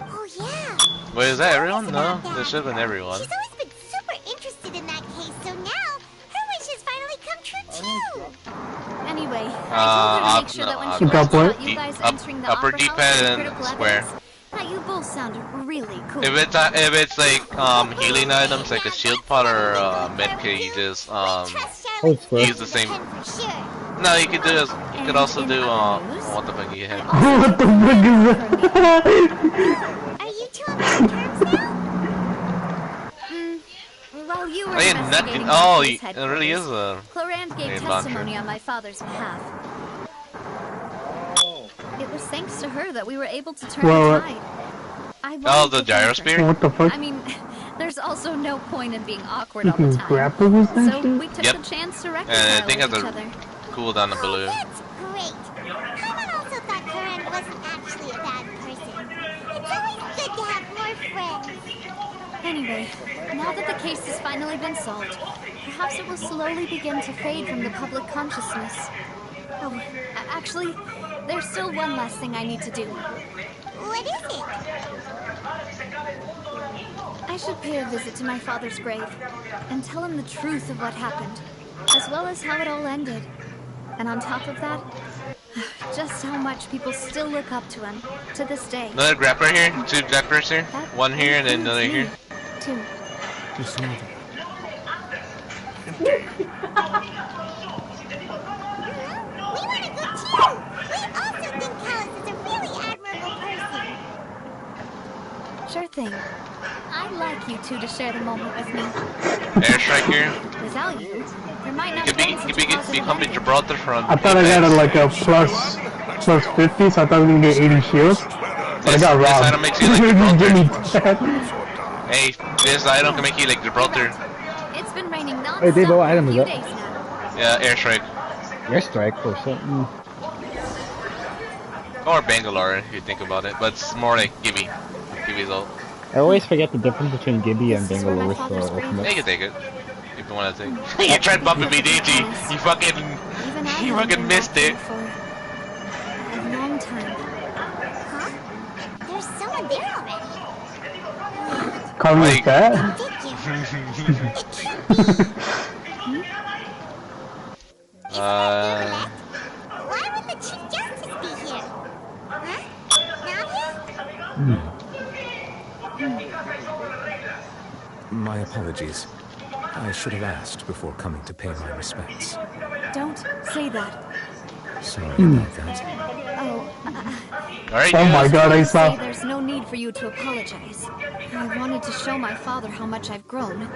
Oh, yeah. Wait, is that everyone? No, there should have been everyone. She's always been super interested in that case, so now her wish has finally come true, too. Anyway, I told her to make sure that when she learned about you guys entering the upper opera D-pad house with and critical square. evidence, that you both sounded really cool. If it's like healing items like a shield pot or medkit, you just use the same. No, you could do this. You could also do what the fuck you have? What the fuck is that? Are you two on bad terms now? While you were I ain't investigating nothing. Oh, the it police really is a. Clorand gave grenade testimony launcher. on my father's behalf. It was thanks to her that we were able to turn Well, the tide. I Oh, wanted the to thank her. gyrosphere? What the fuck? I mean, there's also no point in being awkward all You the can time. grapple with that So shit? we took Yep. the chance to And I reconcile think with that's each a other. cool down the balloon. Great. Paimon also thought Corinne wasn't actually a bad person. It's always good to have more friends. Anyway, now that the case has finally been solved, perhaps it will slowly begin to fade from the public consciousness. Oh, actually, there's still one last thing I need to do. What is it? I should pay a visit to my father's grave and tell him the truth of what happened, as well as how it all ended. And on top of that, just how much people still look up to him to this day. Another grappler here. Two grapplers here. One here and then another here. Two. Just another. We want to go too! We also think Callus is a really admirable person. Sure thing. I'd like you two to share the moment with me. Airstrike here. With value, there might not You be become a Gibraltar from. I thought I got like a plus 50, so I thought I was gonna get 80 shields. But I got robbed. This item makes you like Gibraltar. Give me Hey, this item can make you like Gibraltar. It's been raining Hey, Dave, what item is few that? days now. Yeah, airstrike. Airstrike or something. Or Bangalore, if you think about it. But it's more like Gibby. Gibby's ult. I always forget the difference between Gibby and Bangalore for ultimate. You can take it. If you want to take it. You tried bumping me, didn't you? You fucking missed it. A long time. Huh? There's someone there already. Call me fat? Why would the Chief Justice be here? Huh? My apologies. I should have asked before coming to pay my respects. Don't say that. Sorry about that. Oh my god, I saw. There's no need for you to apologize. I wanted to show my father how much I've grown.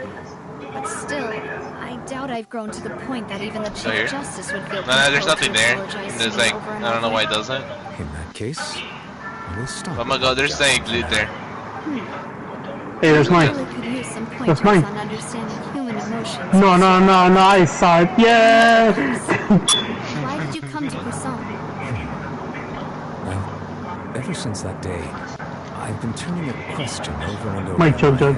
But still, I doubt I've grown to the point that even the Chief Justice would feel No, there's compelled nothing to there. apologize There's to me like, over and I don't know over. why it doesn't. In that case, I will stop. Oh my god, there's saying loot there. Hey, there's mine. Really could use some That's pointers mine. on understanding human emotions. No, I saw it. Yeah! Why did you come to Busan? Well, ever since that day, I've been turning a question over and over. Mike Jug Jug.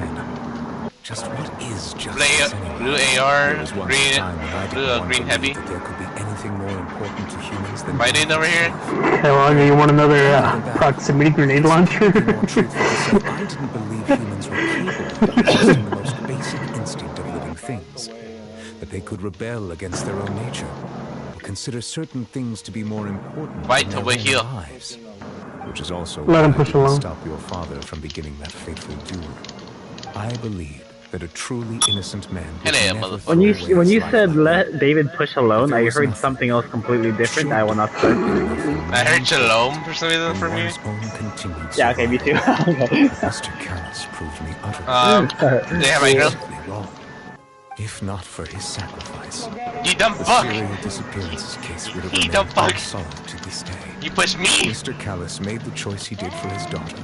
Just what is justice anyway? Blue AR, There was once a green, time when I blue, didn't want green to heavy. believe that there could be anything more important to humans than Fighting over here. Hey, well, you want another proximity grenade launcher? I didn't believe humans were capable of possessing the most basic instinct of living things. That they could rebel against their own nature, or consider certain things to be more important than their own lives. Which is also Let him why I push didn't along. stop your father from beginning that fateful duel. I believe that a truly innocent man would never When you throw away his life said like let David push alone, I heard something else completely different. I will not start. I heard Shalom for some reason for me. Yeah, okay, me too. Mr. Callus proved me utterly yeah, my girl. wrong. If not for his sacrifice, You dumb the fuck! serial disappearances case would have You dumb remained fuck! unsolved to this day. You pushed me! Mr. Callus made the choice he did for his daughter,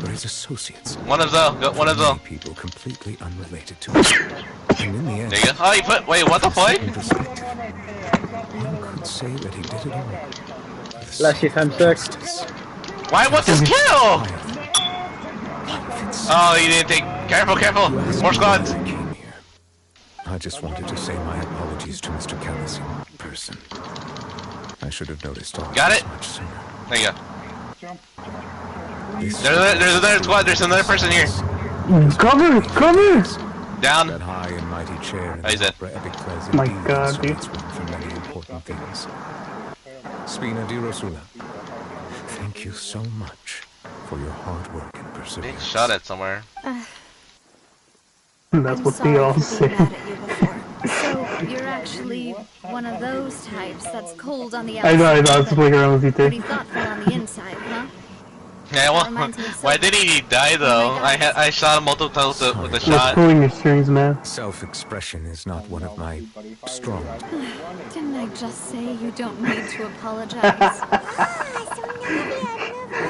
or his associates. One of them, one of them. People completely unrelated to it. And in the end, There you go. Oh, you put. Wait, what the fuck? in perspective, one could say that he did it all. with Bless you, time six. Why? What's his kill? Oh, you didn't take. Careful, careful. More squads. I just wanted to say my apologies to Mr. Callus in person. I should have noticed all Got this it. much sooner. There you go. There's another squad. There's another person here. Cover! Down. That high and mighty chair. Oh, he's dead. My god, dude. For many important things. Spina di Rosula, thank you so much for your hard work and Big perseverance. shot at somewhere. That's what they all say. So, you're actually one of those types that's cold on the I know, outside, it's playing around with you pretty too. thoughtful on the inside, huh? Yeah, well, why did he die though? I shot him multiple times with a What's shot. pulling your strings, man? Self-expression is not one of my strong. Didn't I just say you don't need to apologize?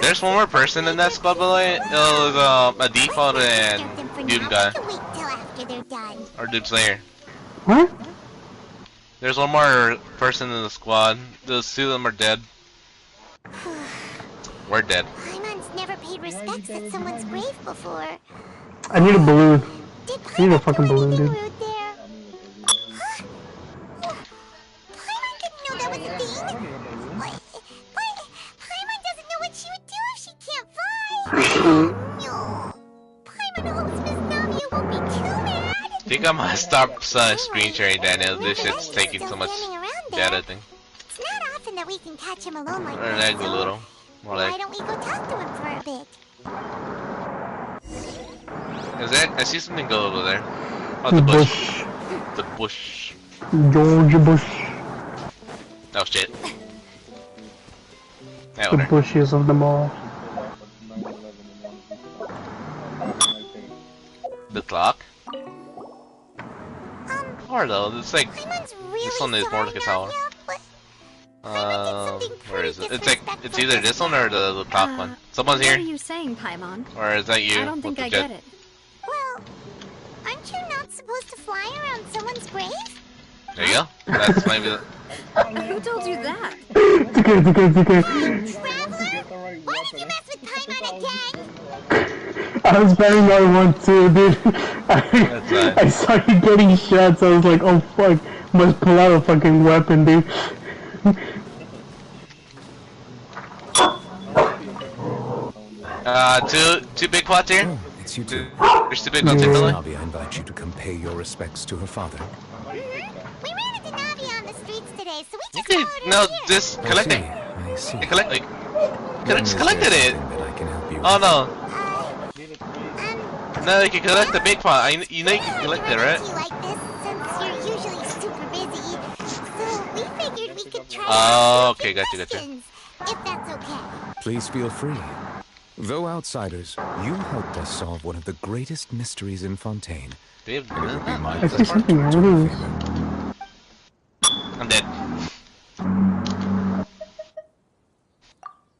There's one more person in that squad, by the way. It was a default and Doom guy. Or Doom Slayer. What? There's one more person in the squad. The two of them are dead. We're dead. Paimon's never paid respects at someone's grave before. I need a balloon. I need a fucking balloon, dude. Paimon didn't know that was a thing. What? Paimon doesn't know what she would do if she can't fly. No. Paimon hopes Miss Navia won't be too mad. I think I'm gonna stop screen sharing, Daniel. This shit's taking so much data thing. It's not often that we can catch him alone like Or that. lag a little. More Why like. don't we go talk to him for a bit? Is that? I see something go over there. Oh, the bush. The bush. George Bush. Oh shit. Yeah, The whatever. bushes of them all. The clock. tower though. It's like this one is more like a tower. Where is it? It's like it's either this one or the top one. Someone's here. What are you saying, Paimon? Or is that you? I don't think I get it. Well, aren't you not supposed to fly around someone's grave? There you go. That's maybe. Who told you that? It's okay. Traveler, why did you mess with Paimon again? I was betting on one too, dude. I saw you getting shot, so I was like, oh fuck, must pull out a fucking weapon, dude. Two big pots here. Oh, it's you two. There's two big pots here, Billy. Navi, I invite you to come pay your respects to her father. We ran into Navi on the streets today, so we just Okay, followed her no, here. just collect it. I see. Just collected it. Oh no. No, you can collect the big pot. You know you can collect it, right? Like this, since you're usually super busy, so we figured we could try Oh, okay, gotcha. questions, if that's okay. Please feel free. Though outsiders, you helped us solve one of the greatest mysteries in Fontaine. Babe, and it would be my I see something wrong. I'm dead.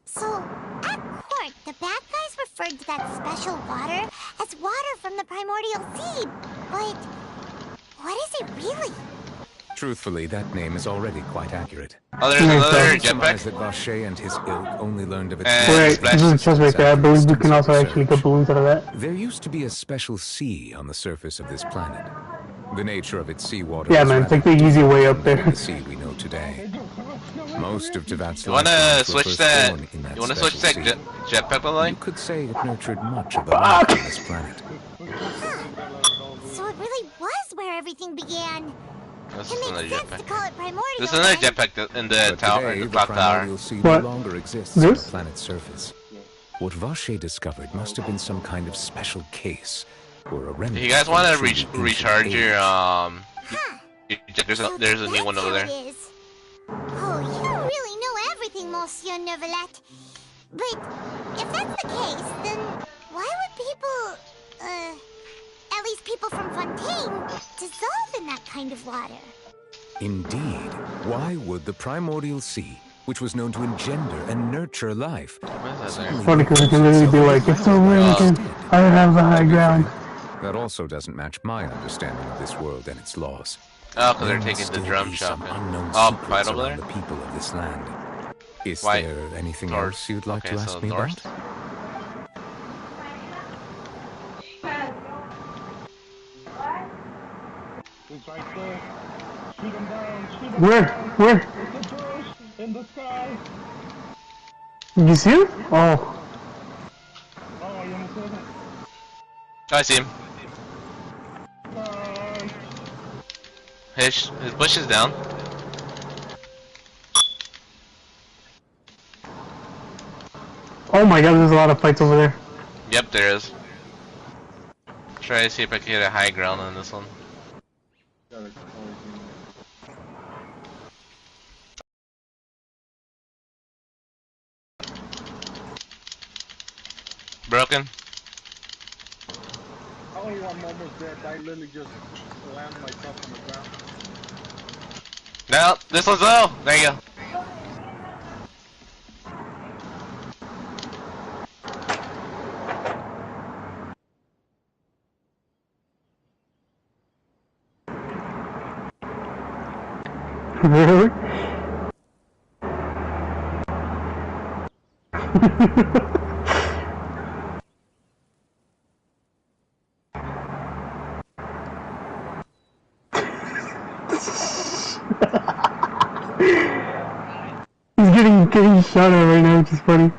So, at court, the bad guys referred to that special water as water from the primordial sea. But what is it really? Truthfully, that name is already quite accurate. Oh, there's another jetpack. jetpack. That Vacher and his ilk only learned of its Wait, this is just right there. I believe we can also actually get balloons out of that. There used to be a special sea on the surface of this planet. The nature of its seawater. Yeah, man, take the easy way up there. The sea we know today. Most of Tevat's You wanna switch that? You wanna switch that jetpack line? You could say it nurtured much of the life on this planet. So it really was where everything began. This It is another makes sense to jetpack. call it primordial. There's another jetpack in the tower, in the clock tower. Primordial sea no longer exists on the planet's surface. What Vacher discovered must have been some kind of special case or a remedy. You guys want to recharge your there's a new one over there. Oh, you really know everything, Monsieur Neuvillette. But if that's the case, then why would people, at least people from Fontaine, dissolve in that kind of water? Indeed. Why would the primordial sea, which was known to engender and nurture life, Funny because it can literally be like, it's so weird, I have the high ground. That also doesn't match my understanding of this world and its laws. Oh, because they're taking the drum shotgun. Oh, right over there? The people of this land. Is Why? there anything North. else you'd like Okay, to so ask me north. about? It's right there. Shoot him down. Shoot him Where? down. Where? It's a bush in the sky. You see him? Oh. Oh, you almost said it. I see him. His bush is down. Oh my god, there's a lot of fights over there. Yep, there is. Try to see if I can get a high ground on this one. Broken. Oh, I'm almost dead. I literally just slammed myself on the ground. No, this one's low. There you go. Really? He's getting shot at right now, which is funny.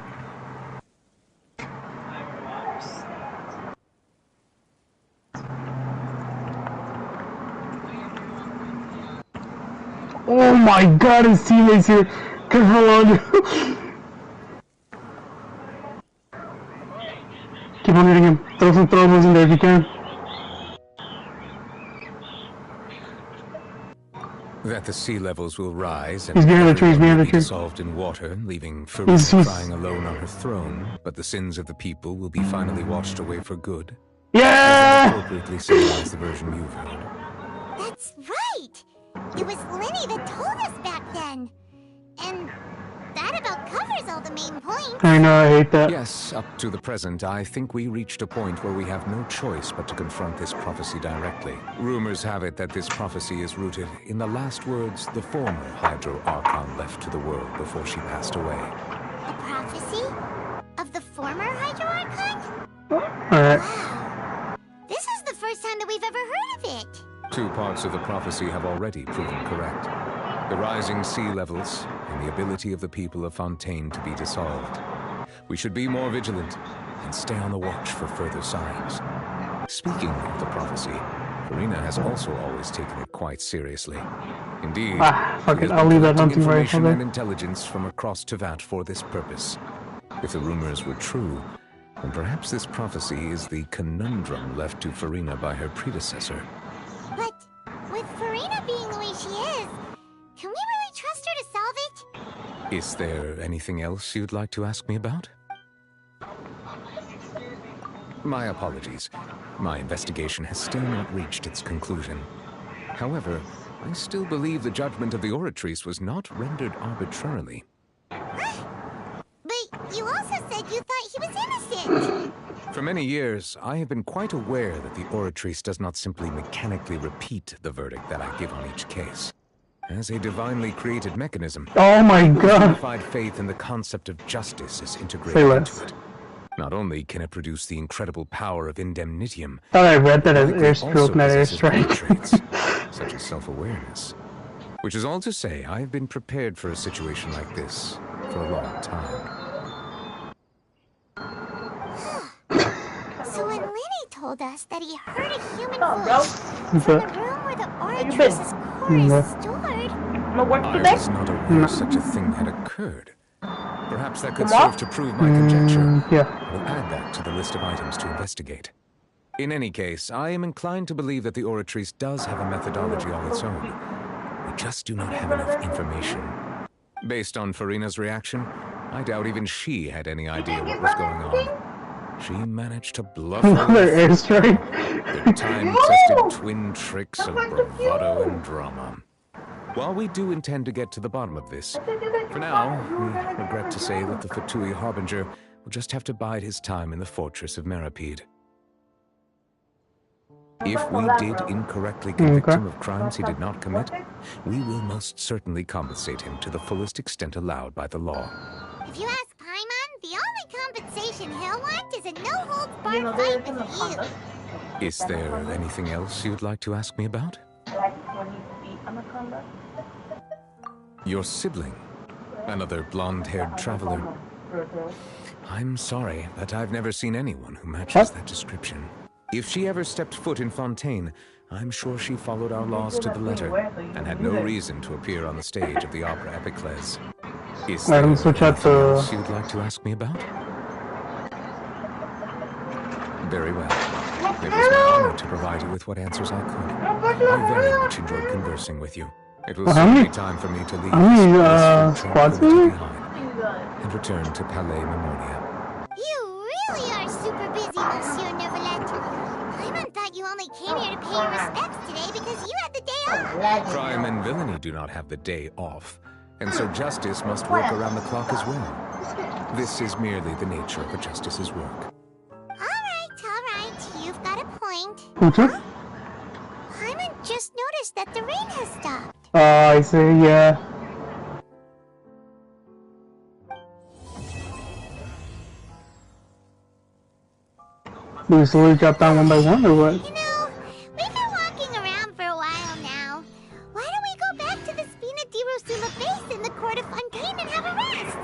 Oh my god, his teammates here! Careful on! Keep on hitting him. Throw some throwables in there if you can. That the sea levels will rise and He's behind the trees, behind the be trees. dissolved in water, leaving Farouk crying alone on her throne, but the sins of the people will be finally washed away for good. Yeah! Appropriately symbolize the version you've heard. That's right! It was Lenny that told us back then. And that about covers all the main points. I know, I hate that. Yes, up to the present, I think we reached a point where we have no choice but to confront this prophecy directly. Rumors have it that this prophecy is rooted in the last words the former Hydro Archon left to the world before she passed away. A prophecy? Of the former Hydro Archon? Alright. Wow. This is the first time that we've ever heard of it. 2 parts of the prophecy have already proven correct. The rising sea levels and the ability of the people of Fontaine to be dissolved. We should be more vigilant and stay on the watch for further signs. Speaking of the prophecy, Farina has also always taken it quite seriously. Indeed, fuck she it, has I'll been leave that collecting hunting rifle information there. and intelligence from across Tevat for this purpose. If the rumors were true, then perhaps this prophecy is the conundrum left to Farina by her predecessor. But with Farina being the way she is, can we really trust her to solve it? Is there anything else you'd like to ask me about? My apologies. My investigation has still not reached its conclusion. However, I still believe the judgment of the Oratrice was not rendered arbitrarily. But you also said you thought he was innocent. For many years, I have been quite aware that the Oratrice does not simply mechanically repeat the verdict that I give on each case. As a divinely created mechanism, Oh my god. unified faith in the concept of justice is integrated Say into less. it. Not only can it produce the incredible power of indemnitium, Thought I read that as it also airstroke, not possesses other airstrike. traits, such as self-awareness. Which is all to say, I have been prepared for a situation like this for a long time. So when Lenny told us that he heard a human voice from the room where the Oratrice's core is stored... I was not aware such a thing had occurred. Perhaps that could serve to prove my conjecture. Yeah. We'll add that to the list of items to investigate. In any case, I am inclined to believe that the Oratrice does have a methodology all its own. We just do not have enough information. Based on Farina's reaction, I doubt even she had any idea what was going on. She managed to bluff Another her airstrike. their time-tested twin tricks of bravado and drama. While we do intend to get to the bottom of this, for now, we regret to say that the Fatui Harbinger will just have to bide his time in the fortress of Meripede. If we did incorrectly convict him of crimes he did not commit, we will most certainly compensate him to the fullest extent allowed by the law. If you ask Paimon, the only compensation he'll want is a no-holds-barred fight with you. Is there anything else you'd like to ask me about? Your sibling, another blonde-haired traveler. I'm sorry, but I've never seen anyone who matches that description. If she ever stepped foot in Fontaine, I'm sure she followed our laws to the letter and had no reason to appear on the stage of the opera Epicles. Is there anything else you'd like to ask me about? Very well. It was my honor to provide you with what answers I could. I very much enjoyed conversing with you. It will soon be time for me to leave this squads behind and return to Palais Memoria. You really are super busy, Monsieur Neverlet. Paimon thought you only came here to pay your respects today because you had the day off. Crime and villainy do not have the day off, and so justice must work around the clock as well. This is merely the nature of a justice's work. All right, you've got a point. Okay. Paimon just noticed that the rain has stopped. Oh, I see, yeah. Do we slowly drop down one by one or what? You know, we've been walking around for a while now. Why don't we go back to the Spina di Rosula base in the court of Fontaine and have a rest?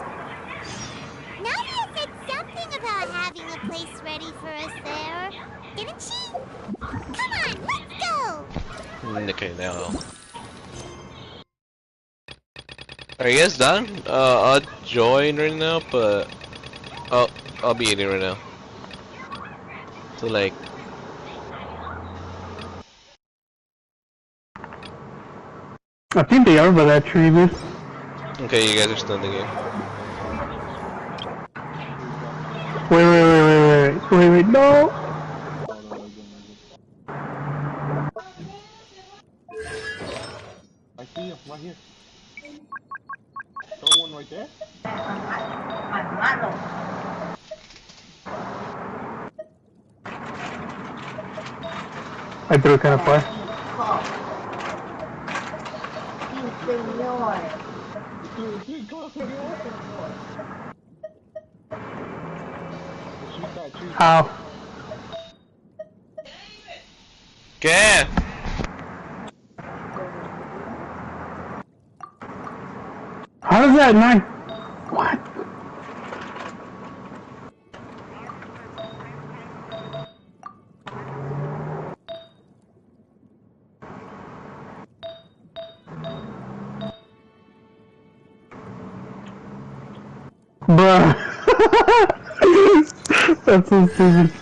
Nadia said something about having a place ready for us there, didn't she? Come on, let's go! Okay, now. Are you guys done? I'll join right now, but I'll be eating right now. So like, I think they are by that tree, dude. okay, you guys are still in the game. Wait, no! see him right here. Throw one right there. I threw kind of far. Ow. ¿Qué? How does that knife? What? Bruh. That's so stupid.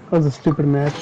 That was a stupid match.